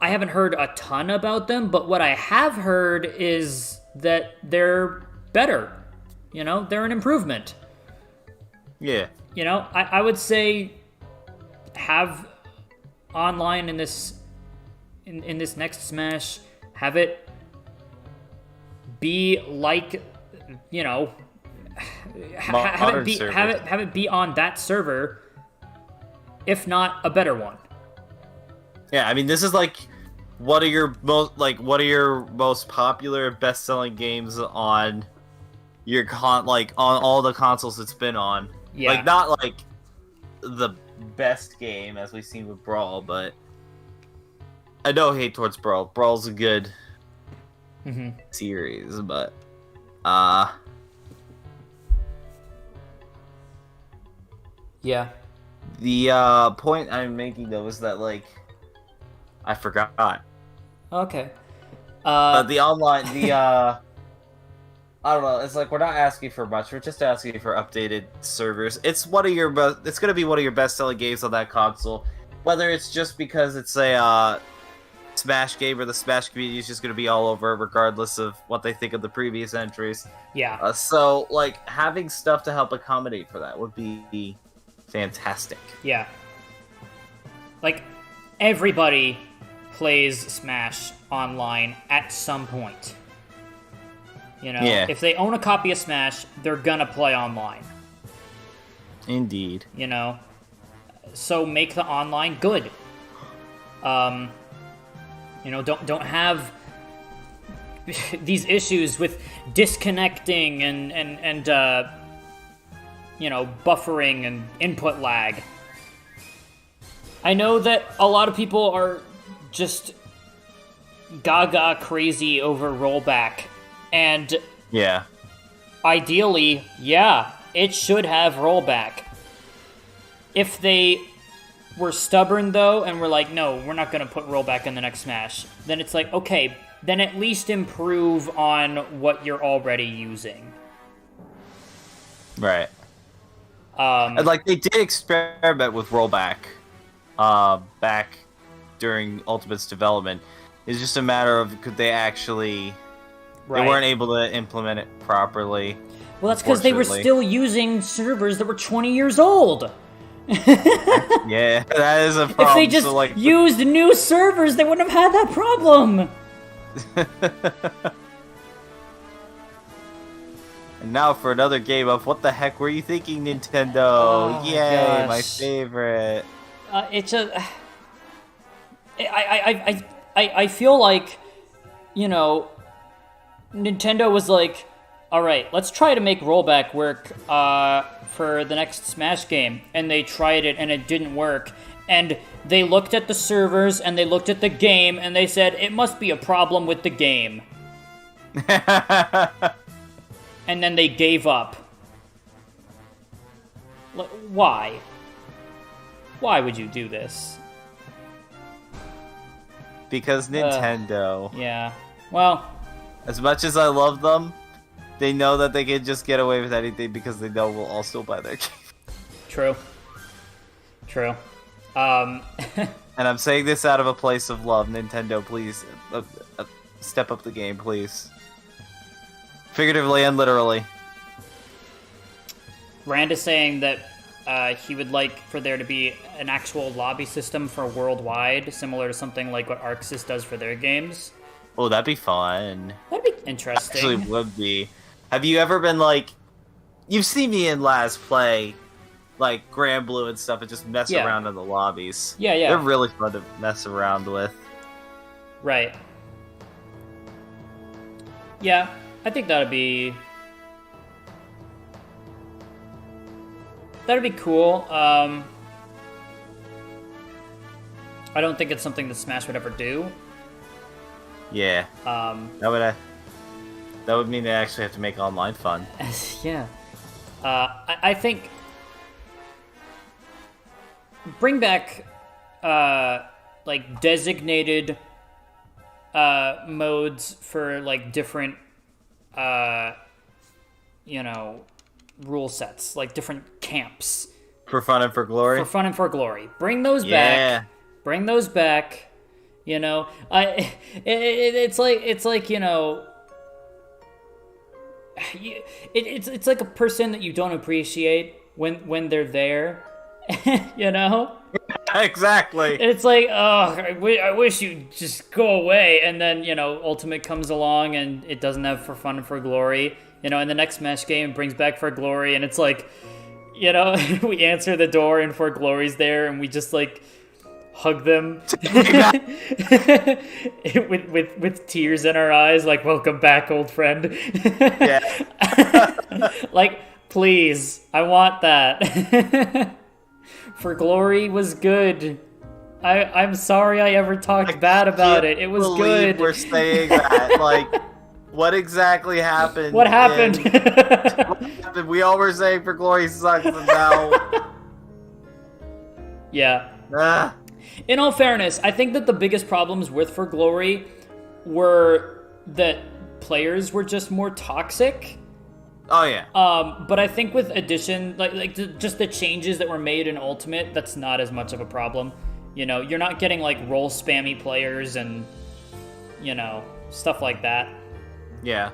I haven't heard a ton about them, but what I have heard is that they're better. You know, they're an improvement. Yeah. You know, I would say have online in this next Smash, have it be like, you know, have it be on that server, if not a better one. Yeah, I mean, this is like what are your most popular, best-selling games on your on all the consoles it's been on. Yeah. Like, not like the best game as we've seen with Brawl, but I no hate towards Brawl. Brawl's a good series, but Yeah. The point I'm making though is that like I forgot. Okay. The online I don't know. It's like we're not asking for much. We're just asking for updated servers. It's one of your it's gonna be one of your best-selling games on that console. Whether it's just because it's a Smash game or the Smash community is just gonna be all over, regardless of what they think of the previous entries. Yeah. So like having stuff to help accommodate for that would be fantastic. Yeah. Like everybody plays Smash online at some point. You know, if they own a copy of Smash, they're gonna play online. Indeed. You know, so make the online good. You know, don't have these issues with disconnecting and you know, buffering and input lag. I know that a lot of people are just gaga crazy over rollback. And yeah, ideally, yeah, it should have rollback. If they were stubborn, though, and were like, no, we're not going to put rollback in the next Smash, then it's like, okay, then at least improve on what you're already using. Right. And, like, they did experiment with rollback back during Ultimate's development. It's just a matter of could they actually... Right. They weren't able to implement it properly. Well, that's because they were still using servers that were 20 years old. Yeah, that is a problem. If they just used new servers, they wouldn't have had that problem. And now for another game of what the heck were you thinking, Nintendo? Oh, yay, my favorite. It's a... I feel like, you know... Nintendo was like, alright, let's try to make rollback work for the next Smash game. And they tried it and it didn't work. And they looked at the servers and they looked at the game and they said, it must be a problem with the game. And then they gave up. Why? Why would you do this? Because Nintendo. Yeah. Well... As much as I love them, they know that they can just get away with anything because they know we'll all still buy their game. True. True. And I'm saying this out of a place of love. Nintendo, please, step up the game, please. Figuratively and literally. Rand is saying that he would like for there to be an actual lobby system for worldwide, similar to something like what ArcSys does for their games. Oh, that'd be fun. That'd be interesting. Actually, would be. Have you ever been like... You've seen me in Laz play, like, Grand Blue and stuff and just mess around in the lobbies. Yeah, yeah. They're really fun to mess around with. Right. Yeah, I think that'd be... That'd be cool. I don't think it's something that Smash would ever do. Yeah. That would mean they actually have to make online fun. Yeah. I think bring back like designated modes for like different you know, rule sets, like different camps. For fun and for glory. For fun and for glory. Bring those back. Bring those back. You know, it's like you know, it's like a person that you don't appreciate when they're there, you know. Exactly. It's like, oh, I wish you'd just go away, and then you know, Ultimate comes along and it doesn't have for fun and for glory, you know. And the next Smash game brings back for glory, and it's like, you know, we answer the door and for glory's there, and we just like. Hug them with tears in our eyes, like welcome back, old friend. Yeah. Like, please, I want that. For Glory was good. I'm sorry I ever talked bad about it. It was good. We're saying that, like, What exactly happened? What happened? We all were saying For Glory sucks, and now... Yeah. In all fairness, I think that the biggest problems with For Glory were that players were just more toxic. Oh yeah. But I think with addition, just the changes that were made in Ultimate, that's not as much of a problem. You know, you're not getting like role spammy players and, you know, stuff like that. Yeah.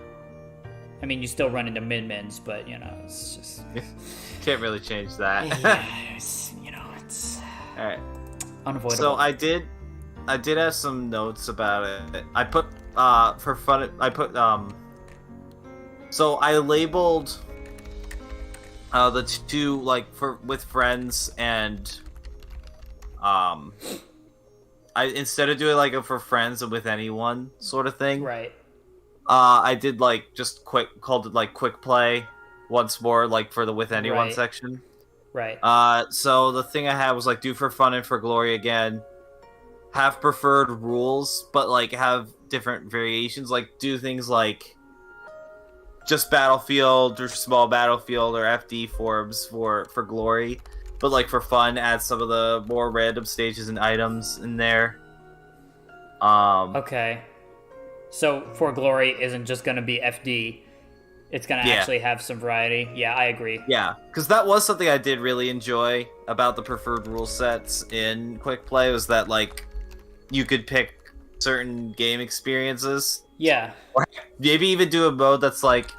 I mean, you still run into min-mins, but you know, it's just can't really change that. you know, it's all right. Unavoidable. So I did have some notes about it. I put for fun. I put So I labeled the two like with friends and I instead of doing like a for friends and with anyone sort of thing. Right. I did like just called it like quick play once more like for the with anyone section. Right. So the thing I had was like do for fun and for glory again. Have preferred rules, but like have different variations. Like do things like just battlefield or small battlefield or FD forms for glory, but like for fun, add some of the more random stages and items in there. Okay. So For Glory isn't just gonna be FD. It's gonna actually have some variety. Yeah, I agree. Yeah, because that was something I did really enjoy about the preferred rule sets in Quick Play was that like you could pick certain game experiences. Yeah. Or maybe even do a mode that's like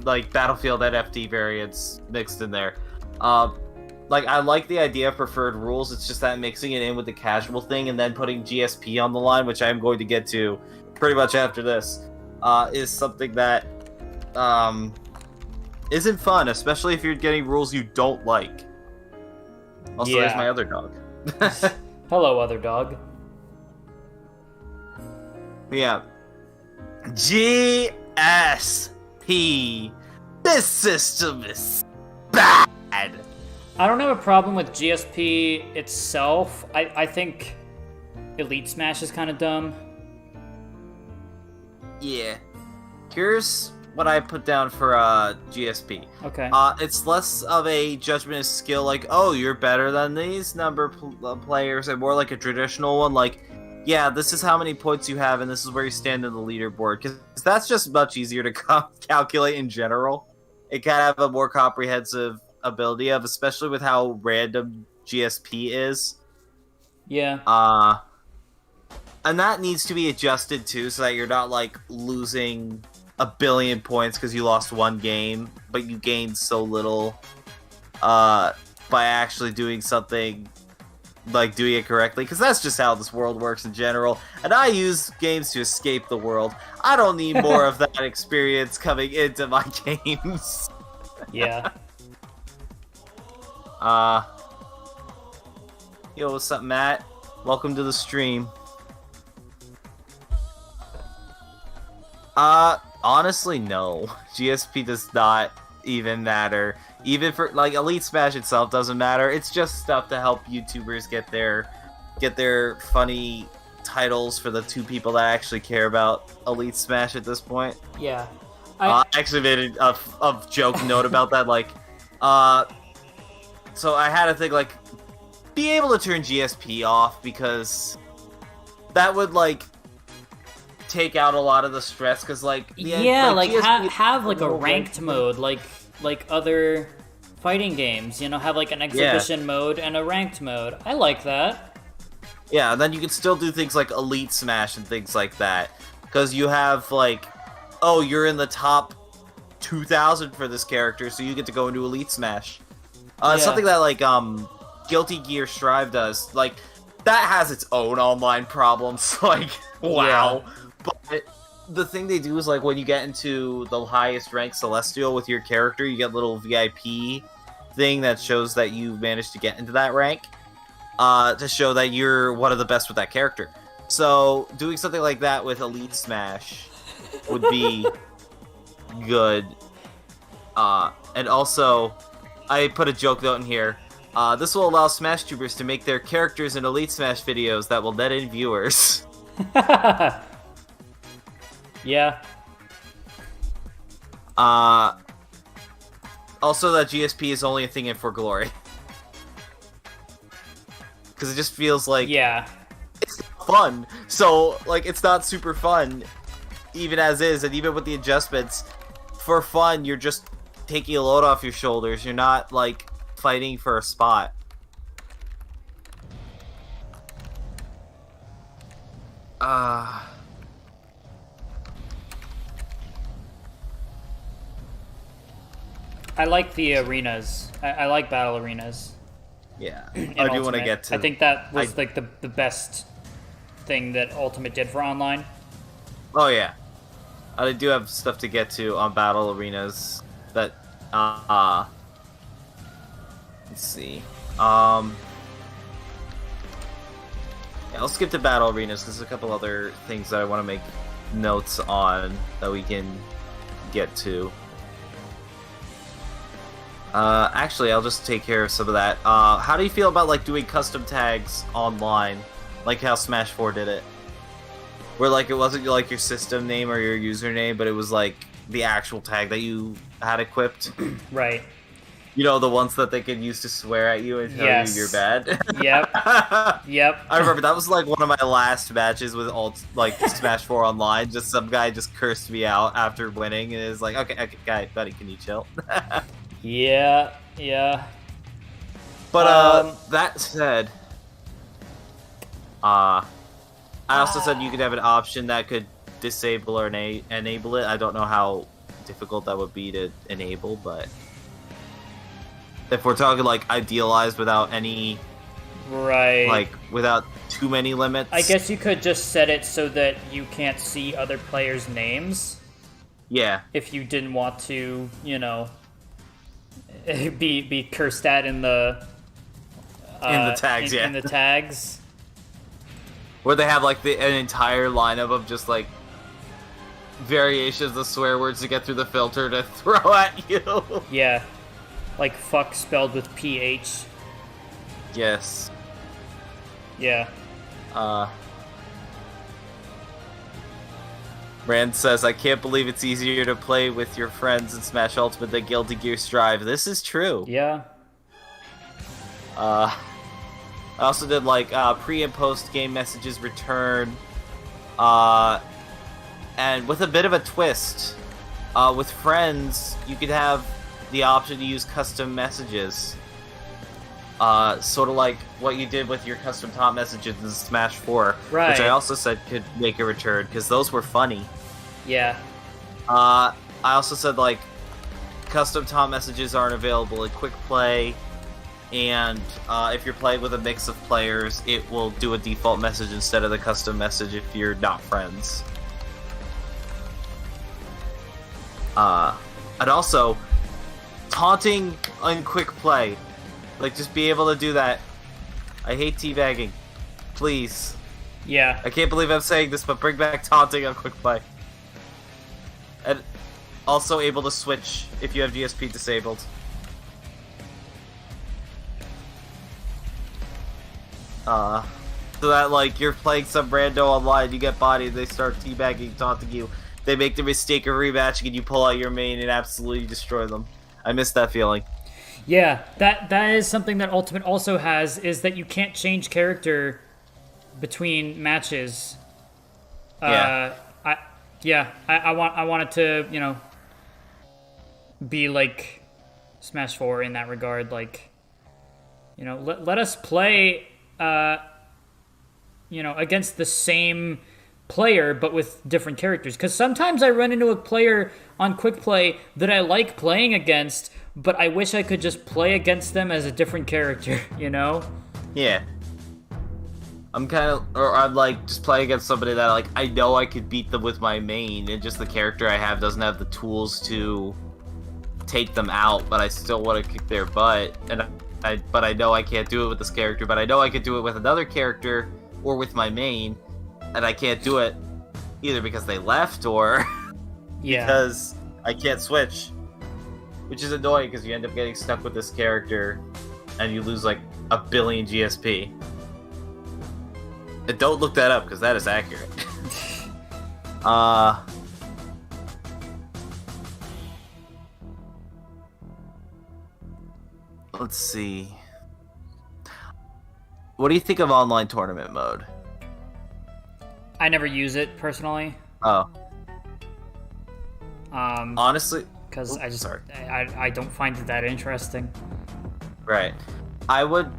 Battlefield and FD variants mixed in there. Like I like the idea of preferred rules. It's just that mixing it in with the casual thing and then putting GSP on the line, which I am going to get to pretty much after this, is something that isn't fun, especially if you're getting rules you don't like. Also, there's my other dog. Hello, other dog. Yeah. GSP. This system is bad. I don't have a problem with GSP itself. I think Elite Smash is kind of dumb. Yeah. Here's what I put down for GSP. Okay. It's less of a judgment of skill, like, oh, you're better than these players, and more like a traditional one, like, yeah, this is how many points you have, and this is where you stand in the leaderboard, because that's just much easier to calculate in general. It kind of have a more comprehensive ability of, especially with how random GSP is. Yeah. And that needs to be adjusted too, so that you're not like losing a billion points because you lost one game, but you gained so little by actually doing something, like doing it correctly, because that's just how this world works in general. And I use games to escape the world. I don't need more of that experience coming into my games. Yeah. Yo, what's up, Matt? Welcome to the stream. Honestly, no. GSP does not even matter. Even for, like, Elite Smash itself doesn't matter. It's just stuff to help YouTubers get their funny titles for the two people that actually care about Elite Smash at this point. Yeah. I actually made a joke note about that, like, so I had to think, like, be able to turn GSP off, because that would, like, take out a lot of the stress, because, like... have like a ranked mode, like other fighting games, you know, have, like, an exhibition mode and a ranked mode. I like that. Yeah, and then you can still do things like Elite Smash and things like that, because you have, like, oh, you're in the top 2,000 for this character, so you get to go into Elite Smash. Something that, like, Guilty Gear Strive does, like, that has its own online problems, like, wow. Yeah. But the thing they do is, like, when you get into the highest rank Celestial with your character, you get a little VIP thing that shows that you managed to get into that rank, to show that you're one of the best with that character. So, doing something like that with Elite Smash would be good. And also, I put a joke note in here. This will allow Smash Tubers to make their characters in Elite Smash videos that will net in viewers. Yeah. Also, that GSP is only a thing in For Glory. Because it just feels like... Yeah. It's fun. So, like, it's not super fun, even as is, and even with the adjustments, for fun, you're just taking a load off your shoulders. You're not, like, fighting for a spot. I like the arenas. I like battle arenas. Yeah, I do want to get to... I think that was like the best thing that Ultimate did for online. Oh yeah, I do have stuff to get to on battle arenas. That let's see. Yeah, I'll skip to battle arenas because there's a couple other things that I want to make notes on that we can get to. Actually, I'll just take care of some of that. How do you feel about, like, doing custom tags online? Like how Smash 4 did it? Where, like, it wasn't, like, your system name or your username, but it was, like, the actual tag that you had equipped. Right. You know, the ones that they could use to swear at you and tell you you're bad? Yep. Yep. I remember that was, like, one of my last matches with, Smash 4 Online. Just some guy just cursed me out after winning, and it was like, okay, guy, buddy, can you chill? Yeah, yeah. But, that said, I also said you could have an option that could disable or enable it. I don't know how difficult that would be to enable, but if we're talking, like, idealized without any... Right. Like, without too many limits. I guess you could just set it so that you can't see other players' names. Yeah. If you didn't want to, you know... be cursed at in the tags, in the tags, where they have like an entire lineup of just like variations of swear words to get through the filter to throw at you. Yeah, like fuck spelled with PH. Yes. Yeah. Rand says, I can't believe it's easier to play with your friends in Smash Ultimate than Guilty Gear Strive. This is true. Yeah. I also did, like, pre- and post-game messages return. And with a bit of a twist. With friends, you could have the option to use custom messages. Sort of like what you did with your custom top messages in Smash 4. Right. Which I also said could make a return, because those were funny. Yeah. I also said, like, custom top messages aren't available in Quick Play, and if you're playing with a mix of players, it will do a default message instead of the custom message if you're not friends. And also, taunting in Quick Play. Like, just be able to do that. I hate teabagging. Please. Yeah. I can't believe I'm saying this, but bring back taunting on Quick Play. And also able to switch if you have GSP disabled. So that, like, you're playing some rando online, you get bodied, they start teabagging, taunting you. They make the mistake of rematching, and you pull out your main and absolutely destroy them. I miss that feeling. Yeah, that is something that Ultimate also has, is that you can't change character between matches. Yeah. I want it to, you know, be like Smash 4 in that regard. Like, you know, let us play, you know, against the same player but with different characters. Because sometimes I run into a player on Quick Play that I like playing against, but I wish I could just play against them as a different character, you know? Yeah. I'd like just play against somebody that, like, I know I could beat them with my main, and just the character I have doesn't have the tools to take them out, but I still want to kick their butt, but I know I can't do it with this character, but I know I could do it with another character or with my main, and I can't do it either because they left or because I can't switch, which is annoying because you end up getting stuck with this character and you lose like 1 billion GSP. And don't look that up because that is accurate. Let's see. What do you think of online tournament mode? I never use it personally. Oh. Honestly, because I don't find it that interesting. Right. I would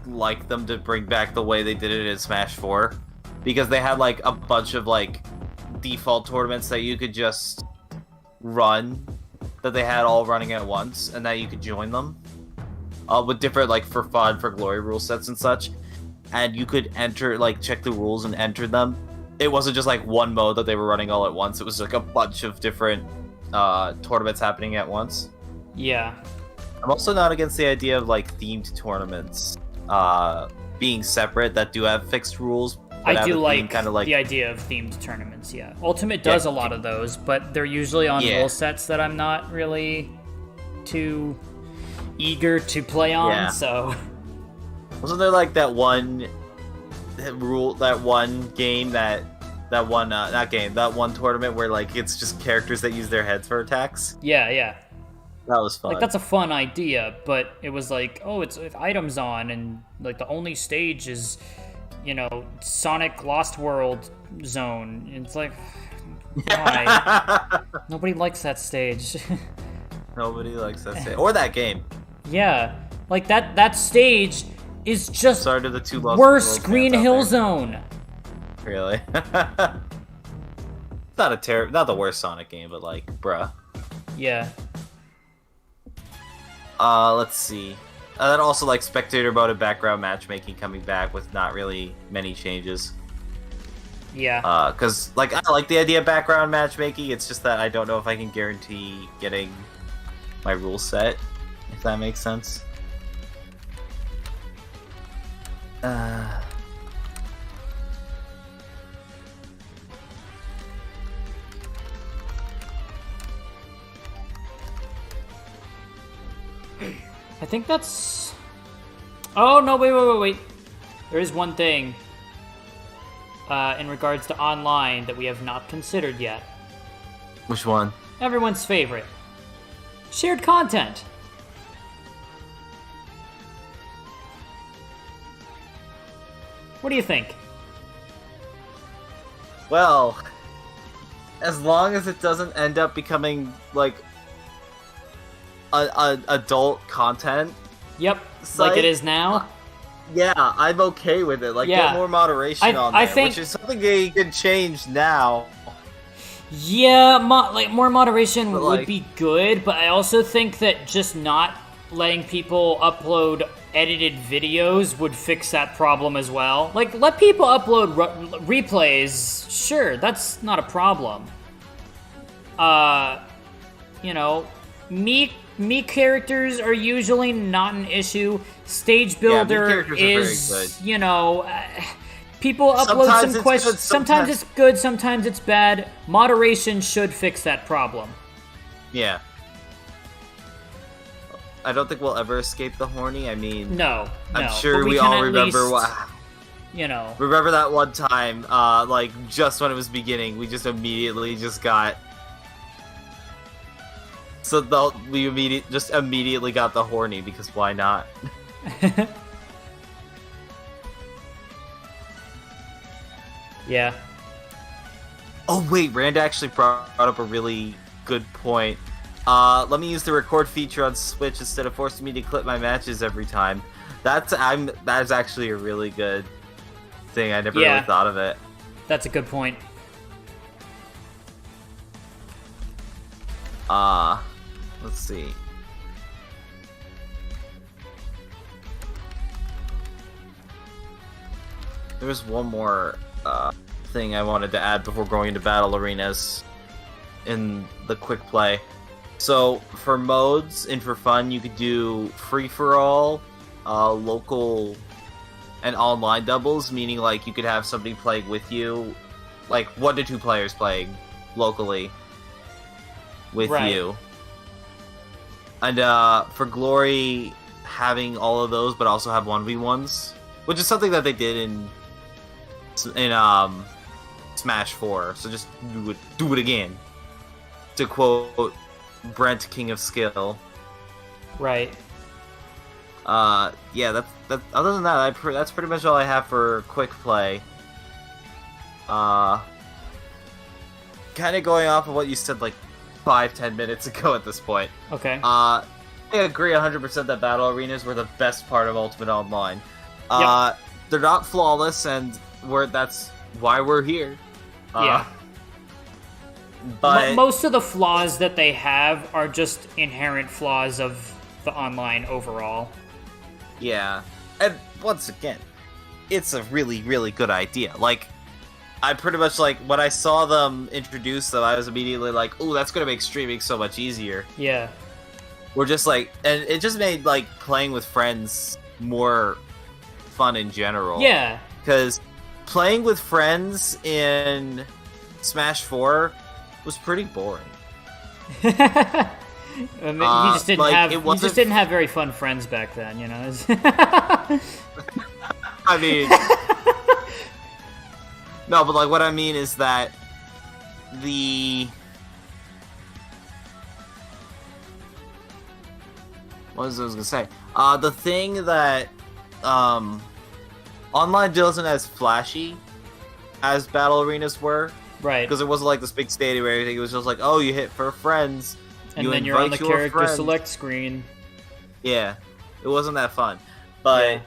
like them to bring back the way they did it in Smash 4, because they had like a bunch of like default tournaments that you could just run, that they had all running at once, and that you could join them with different like for fun, for glory rule sets and such, and you could enter, like, check the rules and enter them. It wasn't just like one mode that they were running all at once. It was like a bunch of different tournaments happening at once. Yeah. I'm also not against the idea of like themed tournaments being separate that do have fixed rules. I do like kind of like the idea of themed tournaments. Yeah, Ultimate does a lot of those, but they're usually on rule sets that I'm not really too eager to play on. Yeah. So wasn't there like that one tournament where like it's just characters that use their heads for attacks? Yeah. That was fun. Like, that's a fun idea, but it was like, oh, it's items on, and like the only stage is, you know, Sonic Lost World Zone. It's like, why? Nobody likes that stage. Nobody likes that stage. Or that game. Yeah. Like, that stage is just Sorry to the two worse Green Hill Zone. Really? Not the worst Sonic game, but like, bruh. Yeah. Let's see. Then also like spectator mode and background matchmaking coming back with not really many changes. Yeah. Cause like I like the idea of background matchmaking. It's just that I don't know if I can guarantee getting my rule set, if that makes sense. I think that's... Oh, no, wait. There is one thing in regards to online that we have not considered yet. Which one? Everyone's favorite. Shared content. What do you think? Well, as long as it doesn't end up becoming, like, adult content. Yep, like it is now. Yeah, I'm okay with it. Like, get more moderation on there, which is something they can change now. Yeah, more moderation would be good, but I also think that just not letting people upload edited videos would fix that problem as well. Like, let people upload replays. Sure, that's not a problem. You know, me characters are usually not an issue. Stage builder is, you know, people upload some questions. Sometimes it's good, sometimes it's bad. Moderation should fix that problem. Yeah. I don't think we'll ever escape the horny. I mean, no. I'm sure we all remember you know. Remember that one time, like just when it was beginning, we just immediately just got. So we immediately got the horny, because why not? Yeah. Oh wait, Rand actually brought up a really good point. Let me use the record feature on Switch instead of forcing me to clip my matches every time. That's actually a really good thing. I never really thought of it. That's a good point. Let's see. There was one more thing I wanted to add before going into battle arenas in the quick play. So for modes and for fun, you could do free-for-all, local, and online doubles, meaning like you could have somebody playing with you, like 1 to 2 players playing locally with you. And for Glory, having all of those, but also have 1v1s, which is something that they did in Smash 4. So just do it again. To quote Brent, King of Skill. Right. Yeah, that's other than that, that's pretty much all I have for quick play. Kind of going off of what you said like 5-10 minutes ago at this point. Okay. I agree 100% that battle arenas were the best part of Ultimate Online. Yep. They're not flawless, and that's why we're here. Yeah. But most of the flaws that they have are just inherent flaws of the online overall. Yeah, and once again, it's a really, really good idea. Like, I pretty much, like, when I saw them introduce them, I was immediately like, ooh, that's gonna make streaming so much easier. Yeah. We're just like, and it just made, like, playing with friends more fun in general. Yeah. Because playing with friends in Smash 4 was pretty boring. You just didn't like, you just didn't have very fun friends back then, you know. I mean, no, but like what I mean is that what was I gonna say? The thing that online wasn't as flashy as battle arenas were. Right. Because it wasn't like this big stadium or anything. It was just like, oh, you hit for friends. And then you're on the character select screen. Yeah. It wasn't that fun. But yeah.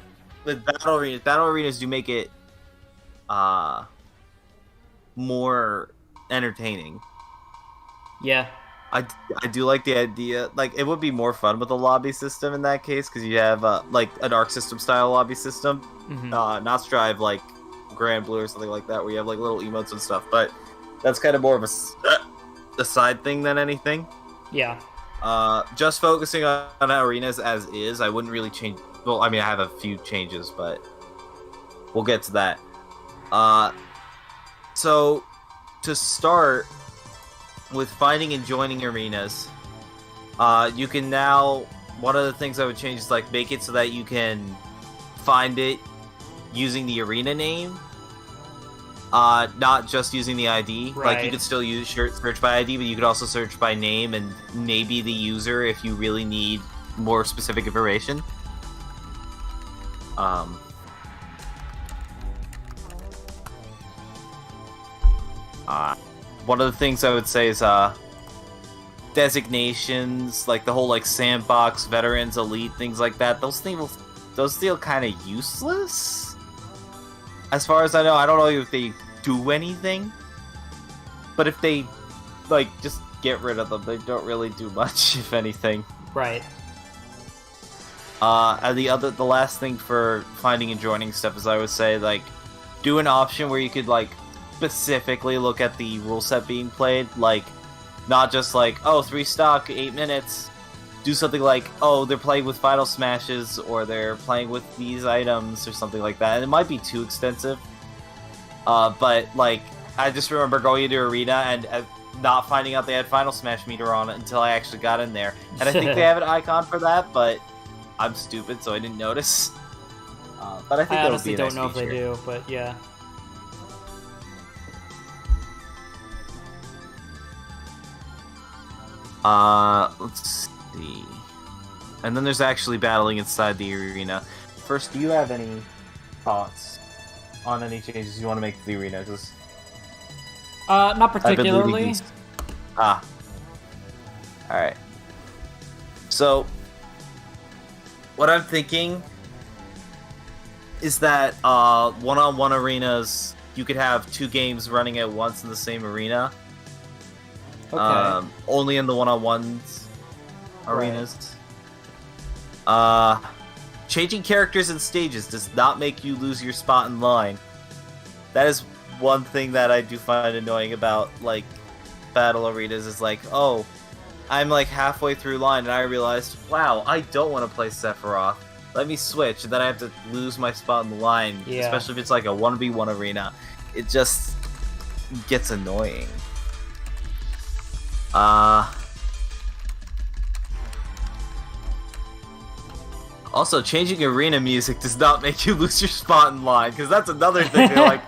with battle arenas do make it more entertaining. Yeah. I do like the idea. Like, it would be more fun with a lobby system in that case, because you have like an Arc System style lobby system. Mm-hmm. Not Strive like Grand Blue or something like that, where you have like little emotes and stuff. But that's kind of more of a side thing than anything. Yeah. Just focusing on arenas as is, I wouldn't really change. Well, I mean, I have a few changes, but we'll get to that. So to start with finding and joining arenas, you can now. One of the things I would change is like make it so that you can find it using the arena name, not just using the ID. Right. Like, you could still use search by ID, but you could also search by name and maybe the user if you really need more specific information. One of the things I would say is designations, like the whole like sandbox, veterans, elite, things like that. Those feel kind of useless. As far as I know, I don't know if they do anything. But if they, like, just get rid of them, they don't really do much, if anything. Right. And the last thing for finding and joining stuff is, I would say, like, do an option where you could, like, specifically look at the rule set being played. Like, not just like, oh, 3 stock, 8 minutes. Do something like, oh, they're playing with Final Smashes, or they're playing with these items, or something like that. And it might be too extensive. But, like, I just remember going into Arena and not finding out they had Final Smash meter on it until I actually got in there. And I think they have an icon for that, but I'm stupid, so I didn't notice. But I think I that would honestly be a don't nice know feature. if they do, but yeah. Let's see. And then there's actually battling inside the arena. First, do you have any thoughts on any changes you want to make to the arena? Just not particularly. Alright. So, what I'm thinking is that one-on-one arenas, you could have 2 games running at once in the same arena. Okay. Only in the one-on-ones arenas. Changing characters and stages does not make you lose your spot in line. That is one thing that I do find annoying about, like, battle arenas, is like, oh, I'm like halfway through line and I realized, wow, I don't want to play Sephiroth. Let me switch, and then I have to lose my spot in the line, Yeah. especially if it's like a 1v1 arena. It just gets annoying. Also, changing arena music does not make you lose your spot in line, because that's another thing. They're like,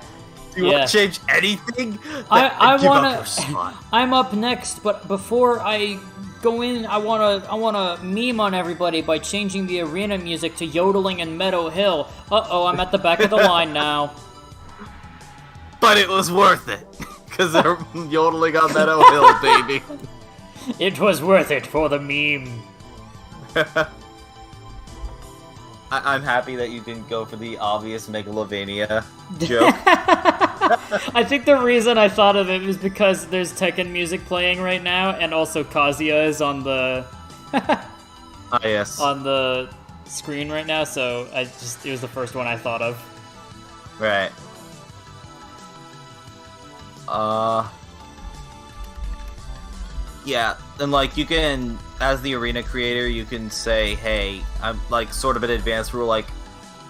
do you want to change anything? I Give wanna. up your spot. I'm up next, but before I go in. I wanna meme on everybody by changing the arena music to yodeling and Meadow Hill. Uh-oh, I'm at the back of the line now. But it was worth it, because they're yodeling on Meadow Hill, baby. It was worth it for the meme. I'm happy that you didn't go for the obvious Megalovania joke. I think the reason I thought of it was because there's Tekken music playing right now, and also Kazuya is on the yes. on the screen right now, so it was the first one I thought of. Right. Yeah, and like you can, as the arena creator, you can say, hey, I'm like sort of an advanced rule, like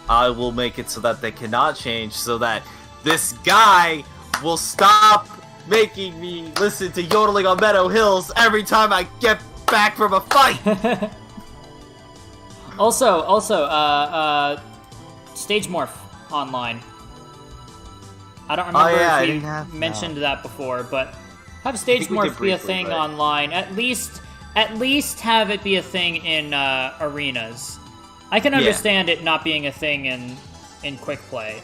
I will make it so that they cannot change, so that this guy will stop making me listen to yodeling on Meadow Hills every time I get back from a fight. Also, Stage Morph online. I don't remember if you mentioned that before, but have Stage Morph be a thing online. At least have it be a thing in arenas. I can understand it not being a thing in quick play.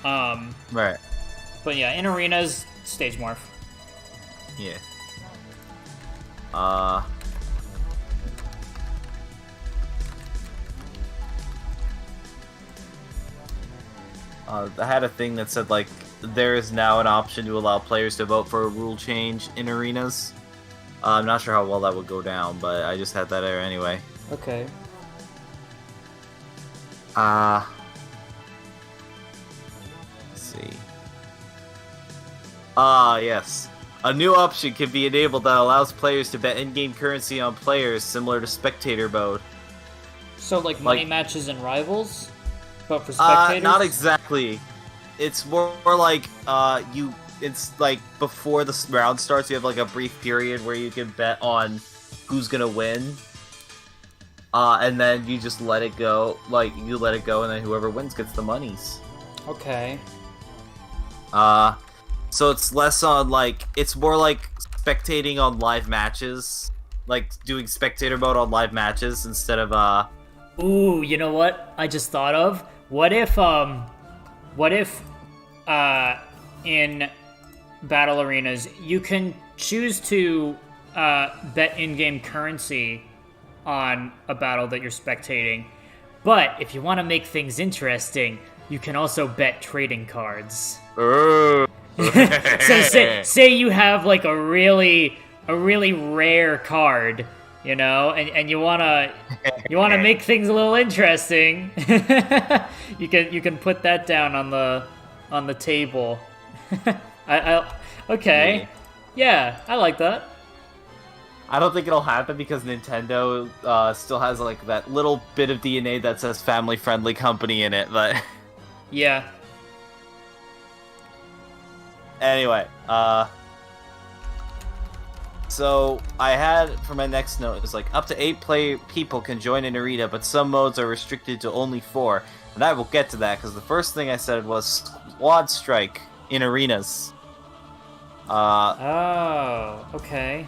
Right. But yeah, in arenas, Stage Morph. Yeah. I had a thing that said, like, there is now an option to allow players to vote for a rule change in arenas. I'm not sure how well that would go down, but I just had that there anyway. Okay. Let's see. Yes. A new option can be enabled that allows players to bet in-game currency on players, similar to spectator mode. So, like money matches and rivals? But for spectators? Not exactly. It's more like, it's like before the round starts, you have like a brief period where you can bet on who's gonna win. And then you just let it go, like, you let it go, and then whoever wins gets the monies. Okay. So it's less on, like, it's more like spectating on live matches. Like, doing spectator mode on live matches instead of, Ooh, you know what I just thought of? What if, in battle arenas, you can choose to, bet in-game currency on a battle that you're spectating, but if you want to make things interesting, you can also bet trading cards. So say you have like a really rare card, you know, and you wanna make things a little interesting. you can put that down on the table. Okay, yeah, I like that. I don't think it'll happen because Nintendo still has like that little bit of DNA that says family-friendly company in it, but yeah. Anyway, so I had for my next note is like up to 8 people can join an arena, but some modes are restricted to only 4, and I will get to that because the first thing I said was Squad Strike in arenas. Oh, okay.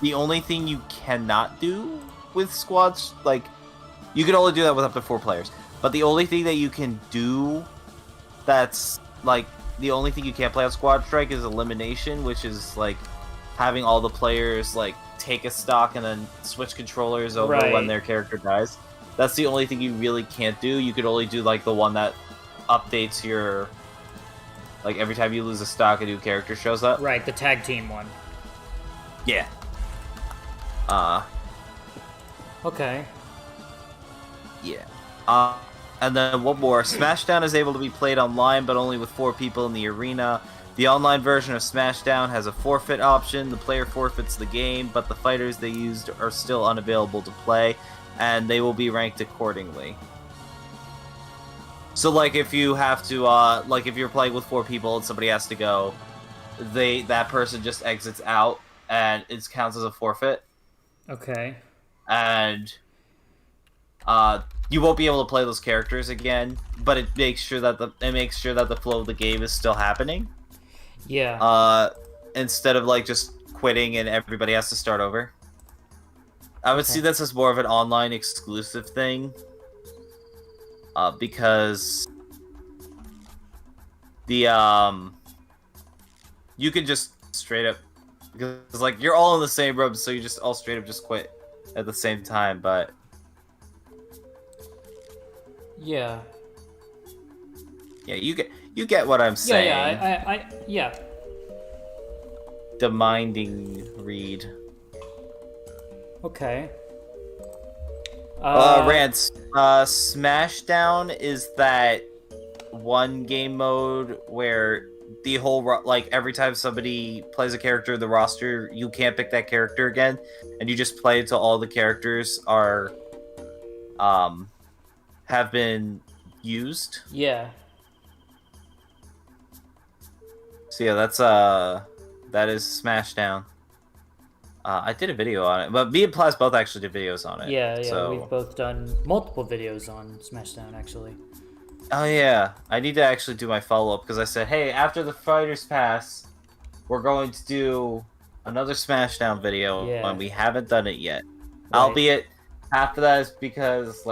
The only thing you cannot do with squads, like, you can only do that with up to 4 players. But the only thing that you can do that's, like, the only thing you can't play on Squad Strike is Elimination, which is, like, having all the players, like, take a stock and then switch controllers over when their character dies. That's the only thing you really can't do. You could only do, like, the one that updates your... Like, every time you lose a stock, a new character shows up. Right, the tag team one. Yeah. Okay. Yeah. And then one more. Smashdown is able to be played online, but only with 4 people in the arena. The online version of Smashdown has a forfeit option. The player forfeits the game, but the fighters they used are still unavailable to play, and they will be ranked accordingly. So, like, if you have to, like, if you're playing with 4 people and somebody has to go, that person just exits out, and it counts as a forfeit. Okay. And you won't be able to play those characters again, but it makes sure that the flow of the game is still happening. Yeah. Instead of like just quitting and everybody has to start over. I would see this as more of an online exclusive thing. Because the you can just straight up, because like you're all in the same room, so you just all straight up just quit at the same time. But yeah, you get what I'm saying. Yeah. The minding read. Okay. Rants. Smashdown is that one game mode where the whole like every time somebody plays a character in the roster, you can't pick that character again, and you just play until all the characters are have been used. Yeah. So yeah, that is Smashdown. I did a video on it, but me and Plas both actually did videos on it. Yeah, so... we've both done multiple videos on Smashdown, actually. Oh yeah, I need to actually do my follow-up, because I said, hey, after the Fighters Pass, we're going to do another Smashdown video, and we haven't done it yet. Right. Albeit, half of that's because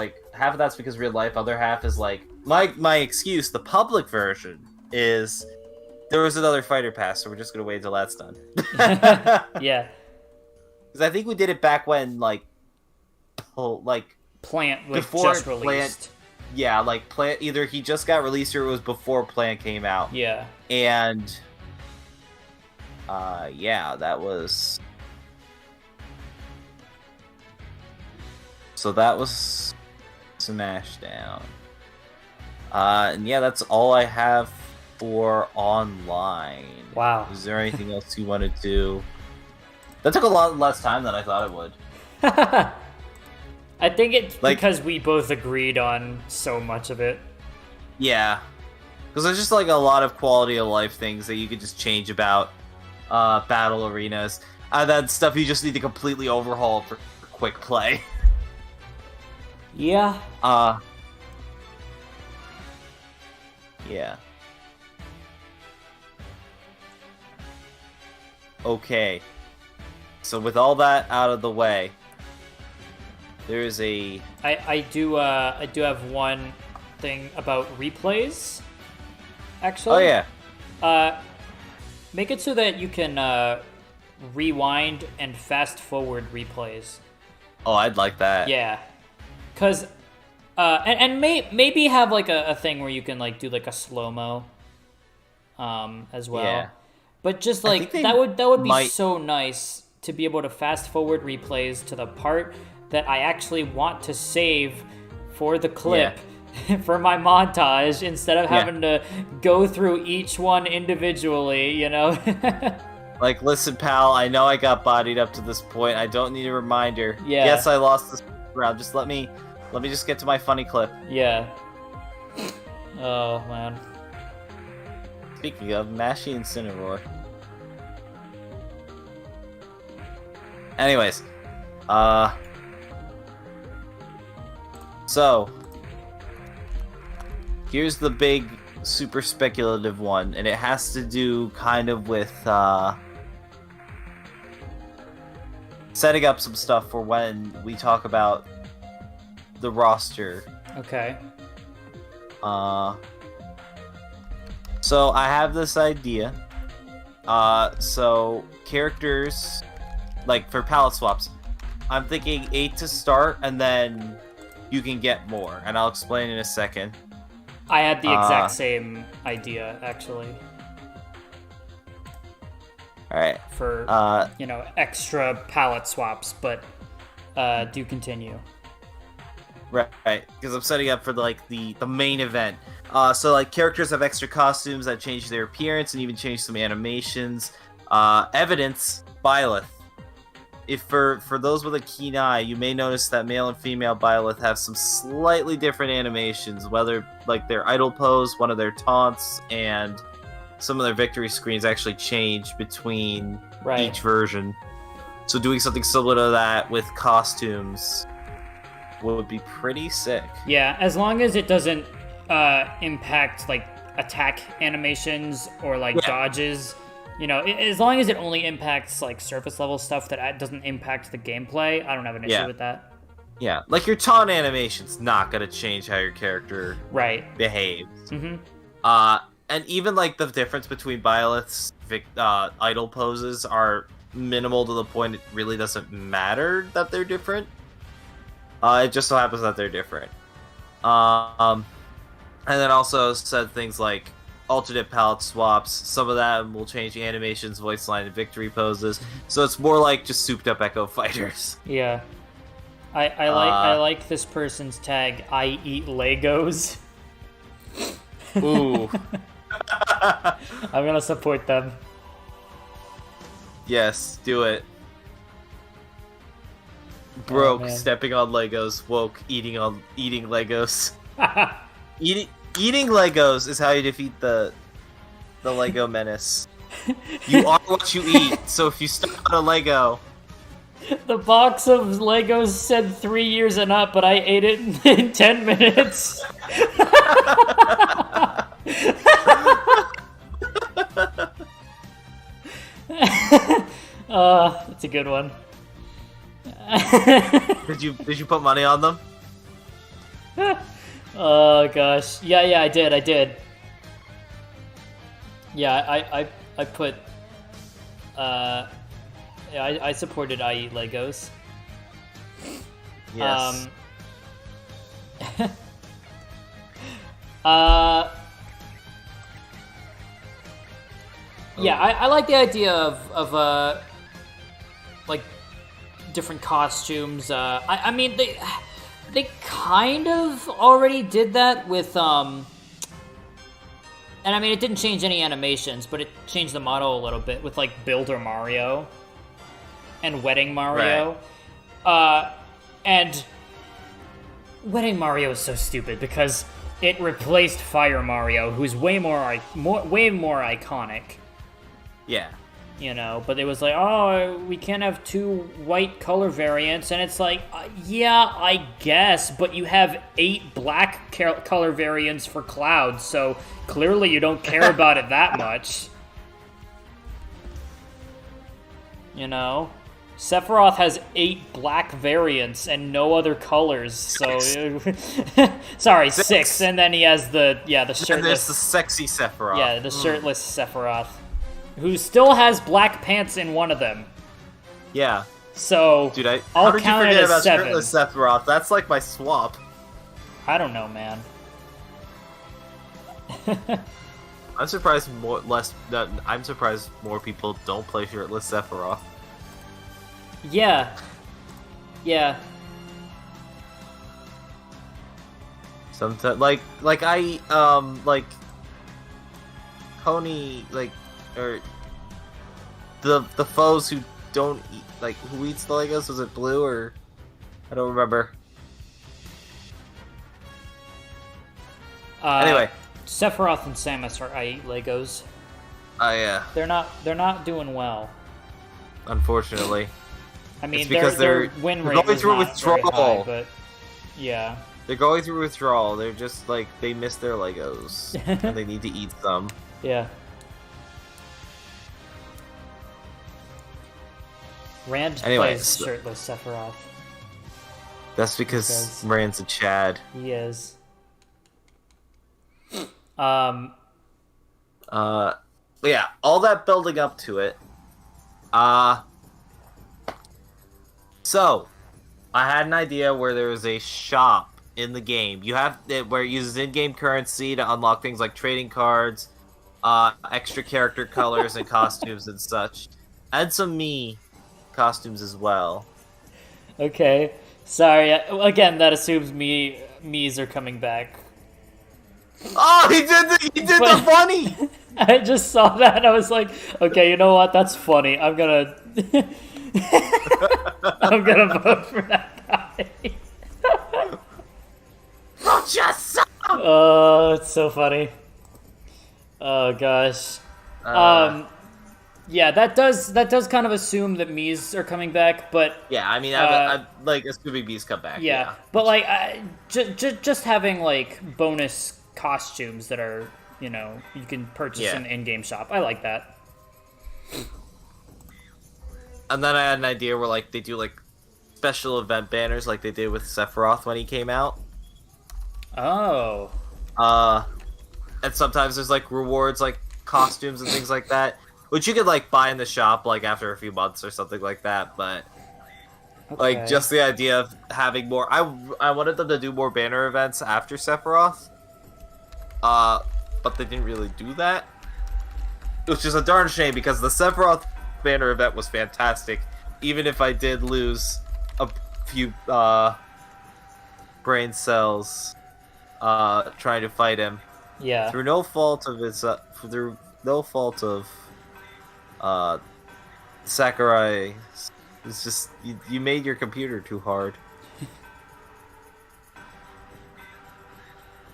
real life, other half is like, my excuse, the public version, is there was another Fighter Pass, so we're just going to wait until that's done. Yeah. Because I think we did it back when, Plant was just released. Plant, either he just got released or it was before Plant came out. Yeah. And, that was... So that was Smashdown. And yeah, that's all I have for online. Wow. Is there anything else you want to do? That took a lot less time than I thought it would. I think it's because we both agreed on so much of it. Yeah. Because there's just like a lot of quality of life things that you could just change about battle arenas. That stuff you just need to completely overhaul for quick play. Yeah. Yeah. Okay. So with all that out of the way, there is a... I do have one thing about replays, actually. Oh, yeah. Make it so that you can rewind and fast forward replays. Oh, I'd like that. Yeah. Because... and maybe have like a thing where you can like do like a slow-mo as well. Yeah. But just like that would be so nice to be able to fast forward replays to the part that I actually want to save for the clip for my montage instead of having to go through each one individually, you know? Like, listen, pal, I know I got bodied up to this point. I don't need a reminder. Yeah. Yes, I lost this round. Just let me just get to my funny clip. Yeah. Oh, man. Speaking of, Mashy Incineroar. Anyways, so here's the big, super speculative one, and it has to do kind of with setting up some stuff for when we talk about the roster. Okay. So I have this idea. So characters, like for palette swaps, I'm thinking 8 to start, and then you can get more, and I'll explain in a second. I had the exact same idea, actually. Alright. For, extra palette swaps, but do continue. Right, because I'm setting up for the main event. So like characters have extra costumes that change their appearance and even change some animations. Evidence, Byleth. If for those with a keen eye, you may notice that male and female Byleth have some slightly different animations, whether like their idle pose, one of their taunts, and some of their victory screens actually change between each version. So doing something similar to that with costumes would be pretty sick. Yeah, as long as it doesn't impact like attack animations or like dodges, You know, as long as it only impacts like surface level stuff that doesn't impact the gameplay, I don't have an issue with that. Yeah, like your taunt animation's not gonna change how your character behaves. And even like the difference between Byleth's idle poses are minimal to the point it really doesn't matter that they're different. It just so happens that they're different. And then also said things like alternate palette swaps. Some of that will change the animations, voice line, and victory poses. So it's more like just souped up Echo Fighters. Yeah. I like this person's tag, I eat Legos. Ooh. I'm gonna support them. Yes, do it. Broke, stepping on Legos. Woke, eating Legos. Eating Legos is how you defeat the Lego menace. You are what you eat, so if you step on a Lego... The box of Legos said 3 years and up, but I ate it in 10 minutes. That's a good one. Did you put money on them? Oh gosh, yeah, I did. Yeah, I put. Yeah, I supported I Eat Legos. Yes. Yeah, I like the idea of like different costumes. I mean they kind of already did that with and I mean it didn't change any animations, but it changed the model a little bit with like Builder Mario and Wedding Mario. Right. And Wedding Mario is so stupid because it replaced Fire Mario, who's way more iconic. Yeah. You know, but it was like, oh, we can't have 2 white color variants, and it's like, yeah, I guess, but you have 8 black color variants for Cloud, so clearly you don't care about it that much. You know? Sephiroth has 8 black variants and no other colors, so... Sorry, 6, and then he has the shirtless... And there's the sexy Sephiroth. Yeah, the shirtless Sephiroth. Who still has black pants in one of them. Yeah. So, dude, I'll how did you count forget it as about 7. shirtless Sephiroth? That's like my swap. I don't know, man. I'm surprised I'm surprised more people don't play shirtless Sephiroth. Yeah. Yeah. Sometimes, like Pony, or the foes who don't eat, who eats the Legos? Was it Blue or I don't remember. Anyway, Sephiroth and Samus are I Eat Legos. Yeah. They're not doing well. Unfortunately. I mean, it's because their win rate going through not withdrawal. very high, but yeah. They're going through withdrawal. They're just they miss their Legos and they need to eat some. Yeah. Rand plays shirtless Sephiroth. That's because Rand's a Chad. He is. Yeah, all that building up to it. So, I had an idea where there was a shop in the game. You have where it uses in-game currency to unlock things like trading cards, extra character colors and costumes and such, and some Mii costumes as well. Okay, sorry. Again, that assumes Mii's are coming back. Oh, he did the funny. I just saw that and I was like, okay, you know what? That's funny. I'm gonna vote for that guy. Oh, it's so funny. Oh gosh. Yeah, that does kind of assume that Mii's are coming back, but yeah, I mean, I assuming Mii's come back. Yeah, but just having bonus costumes that are you can purchase in the in-game shop. I like that. And then I had an idea where like they do like special event banners like they did with Sephiroth when he came out. Oh. And sometimes there's like rewards like costumes and things like that, which you could like buy in the shop like after a few months or something like that. But like just the idea of having more, I wanted them to do more banner events after Sephiroth. But they didn't really do that, which is a darn shame because the Sephiroth banner event was fantastic. Even if I did lose a few brain cells trying to fight him. Yeah. Through no fault of his, Sakurai. It's just you made your computer too hard.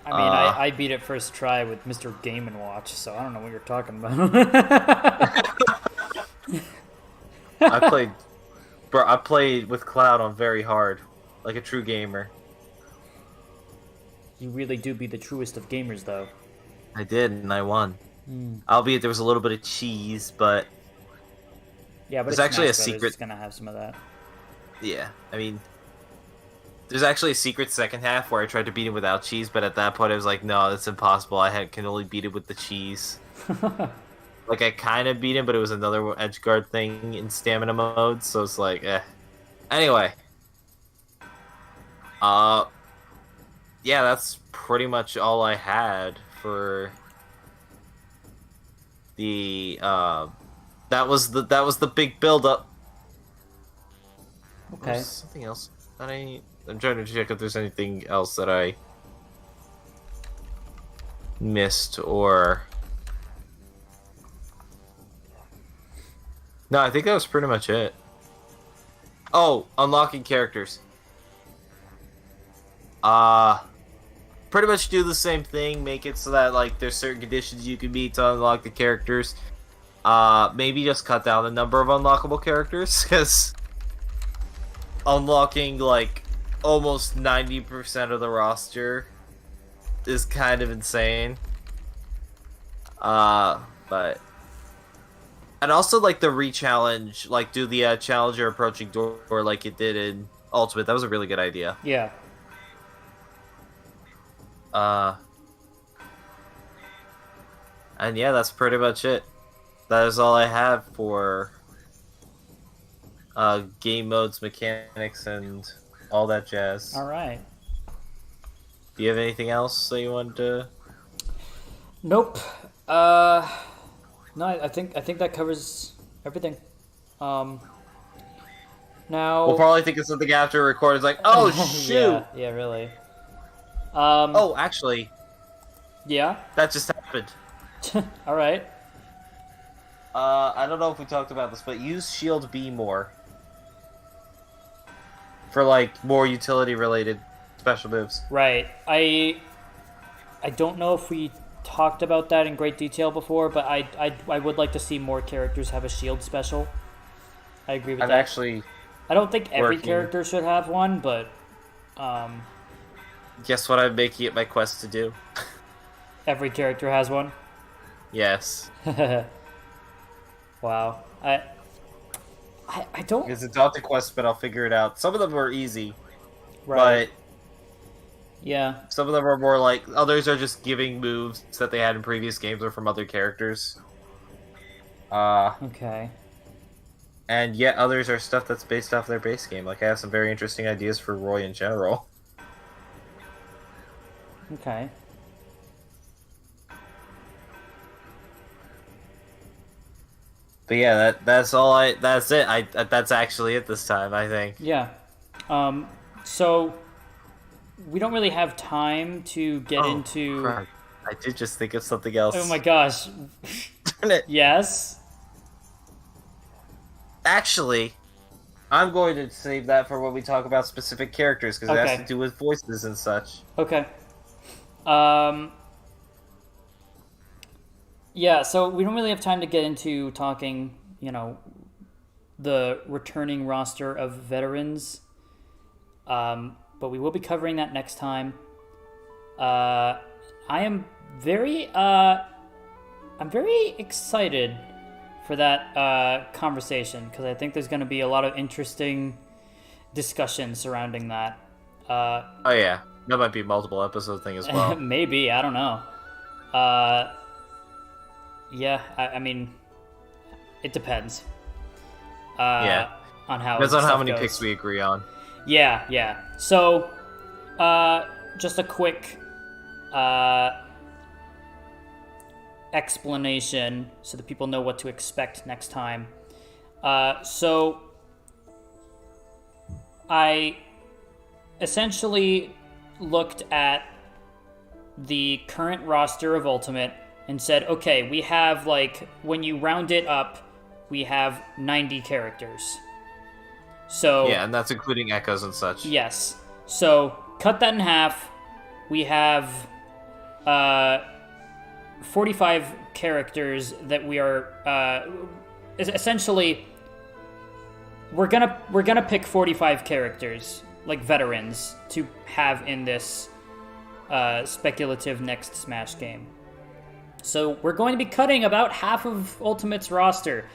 I mean, I beat it first try with Mr. Game & Watch, so I don't know what you're talking about. I played with Cloud on very hard, like a true gamer. You really do be the truest of gamers, though. I did, and I won. Albeit there was a little bit of cheese, but yeah, but there's actually a secret. It's gonna have some of that. Yeah, I mean, there's actually a secret second half where I tried to beat him without cheese, but at that point I was like, no, that's impossible. Can only beat it with the cheese. Like I kind of beat him, but it was another edgeguard thing in stamina mode, so it's like, eh. Anyway, yeah, that's pretty much all I had for the that was the big build up. Okay. There's something else that I'm trying to check if there's anything else that I missed or no, I think that was pretty much it. Oh, unlocking characters. Pretty much do the same thing. Make it so that like there's certain conditions you can meet to unlock the characters. Maybe just cut down the number of unlockable characters because unlocking like almost 90% of the roster is kind of insane. But and also like the re-challenge, like do the challenger approaching door like it did in Ultimate. That was a really good idea. Yeah. And yeah, that's pretty much it. That is all I have for game modes, mechanics, and all that jazz. All right. Do you have anything else that you wanted to? Nope. No, I think that covers everything. Now We'll probably think of something after we record. It's like, oh shoot! Yeah, really. Oh, actually, yeah. that just happened. All right. I don't know if we talked about this, but use Shield B more for like more utility-related special moves. Right. I don't know if we talked about that in great detail before, but I would like to see more characters have a shield special. I agree with that. Actually, I don't think every character should have one, but guess what I'm making it my quest to do? Every character has one? Yes. Wow. I don't... It's a daunting quest, but I'll figure it out. Some of them are easy. Right. But yeah. some of them are more like... Others are just giving moves that they had in previous games or from other characters. Okay. And yet others are stuff that's based off their base game. Like, I have some very interesting ideas for Roy in general. Okay. But yeah, that's it. That's actually it this time, I think. Yeah. So we don't really have time to get into... Crap. I did just think of something else. Oh my gosh. Darn it. Yes? Actually, I'm going to save that for when we talk about specific characters, because it has to do with voices and such. Okay. Yeah, so we don't really have time to get into talking, the returning roster of veterans. But we will be covering that next time. I'm very excited for that conversation, because I think there's going to be a lot of interesting discussion surrounding that. Oh yeah, that might be a multiple episode thing as well. Maybe, I don't know. Yeah, I mean, it depends. Yeah. On how depends on how many goes. picks we agree on. Yeah. So, just a quick explanation so that people know what to expect next time. So, I essentially looked at the current roster of Ultimate and said, okay, we have, like, when you round it up, we have 90 characters. So yeah, and that's including echoes and such. Yes. So cut that in half. We have 45 characters that we are essentially we're gonna pick 45 characters, like veterans, to have in this speculative next Smash game. So we're going to be cutting about half of Ultimate's roster.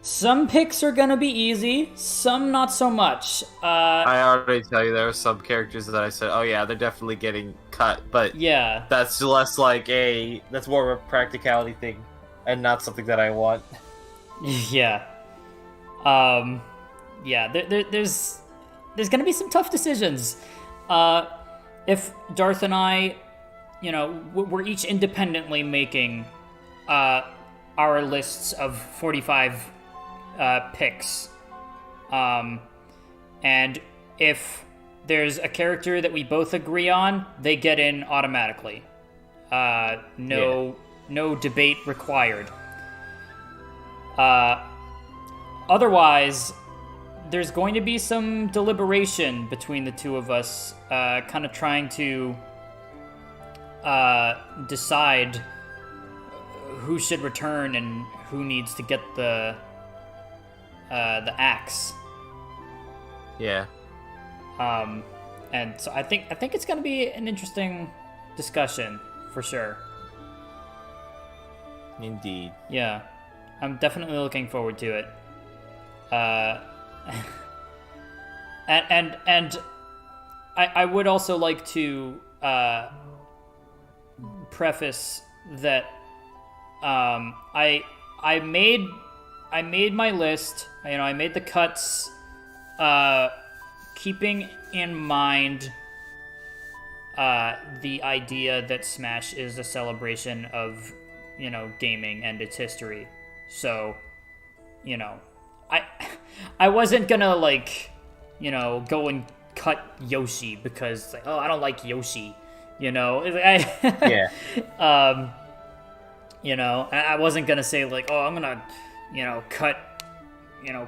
Some picks are gonna be easy, some not so much. I already tell you there are some characters that I said, oh yeah, they're definitely getting cut, but yeah, that's less like that's more of a practicality thing, and not something that I want. Yeah. Yeah, there's gonna be some tough decisions. If Darth and I, we're each independently making our lists of 45 picks. And if there's a character that we both agree on, they get in automatically. No debate required. Otherwise, there's going to be some deliberation between the two of us, kind of trying to decide who should return and who needs to get the axe. Yeah. And so I think it's going to be an interesting discussion for sure. Indeed. Yeah, I'm definitely looking forward to it. And I would also like to preface that I made my list. I made the cuts, keeping in mind the idea that Smash is a celebration of gaming and its history. So, I wasn't gonna go and cut Yoshi because I don't like Yoshi. Yeah. I wasn't gonna say I'm gonna, cut,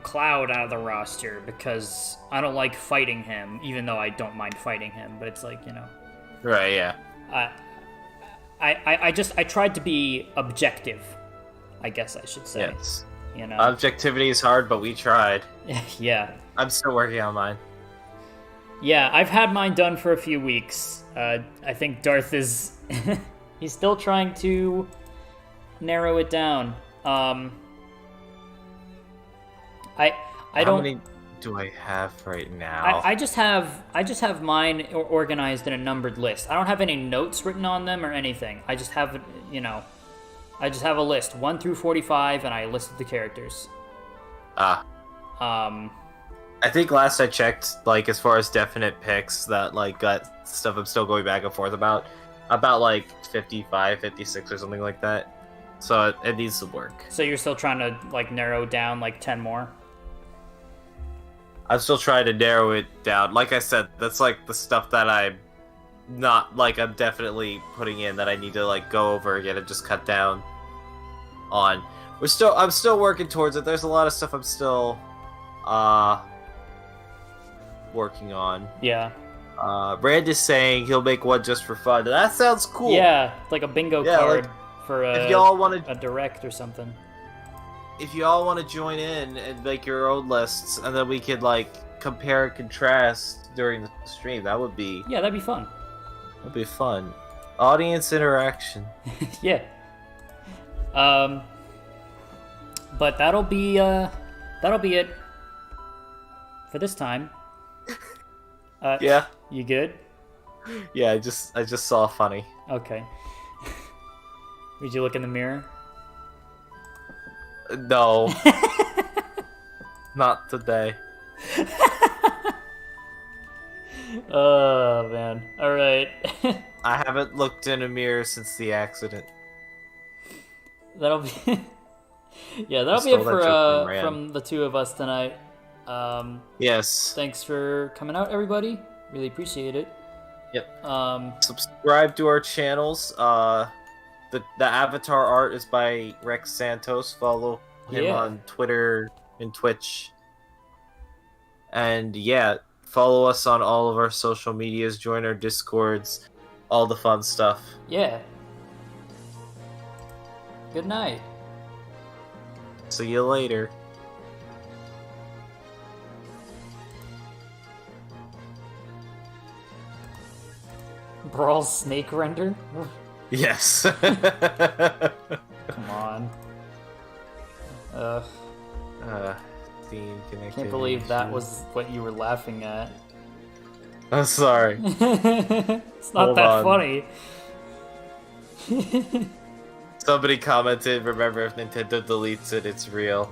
Cloud out of the roster because I don't like fighting him, even though I don't mind fighting him. But it's Right. Yeah. I tried to be objective, I guess I should say. Yes. Objectivity is hard, but we tried. Yeah. I'm still working on mine. Yeah, I've had mine done for a few weeks. I think Darth is... he's still trying to narrow it down. How many do I have right now? I just have mine organized in a numbered list. I don't have any notes written on them or anything. I just have, I just have a list, 1 through 45, and I listed the characters. I think last I checked, as far as definite picks that, got stuff I'm still going back and forth about 55, 56 or something like that. So it needs to work. So you're still trying to, narrow down, 10 more? I'm still trying to narrow it down. Like I said, that's, the stuff that I'm not, I'm definitely putting in that I need to, go over again and just cut down on. I'm still working towards it. There's a lot of stuff I'm still, working on. Yeah. Rand is saying he'll make one just for fun. That sounds cool. Yeah, like a bingo card for if y'all want a direct or something. If you all want to join in and make your own lists, and then we could compare and contrast during the stream, that would be that'd be fun. That'd be fun. Audience interaction. Yeah. But that'll be it for this time. Yeah. You good? Yeah, I just saw funny. Okay. Did you look in the mirror? No. Not today. Oh man. All right. I haven't looked in a mirror since the accident. That'll be yeah, that'll be it for from the two of us tonight. Yes. Thanks for coming out, everybody. Really appreciate it. Yep. Subscribe to our channels. The avatar art is by Rex Santos. Follow him on Twitter and Twitch. And yeah, follow us on all of our social medias. Join our Discords. All the fun stuff. Yeah. Good night. See you later. Brawl snake render? Yes. Come on. Can't believe that was what you were laughing at. I'm sorry. It's not that funny. Somebody commented, remember if Nintendo deletes it, it's real.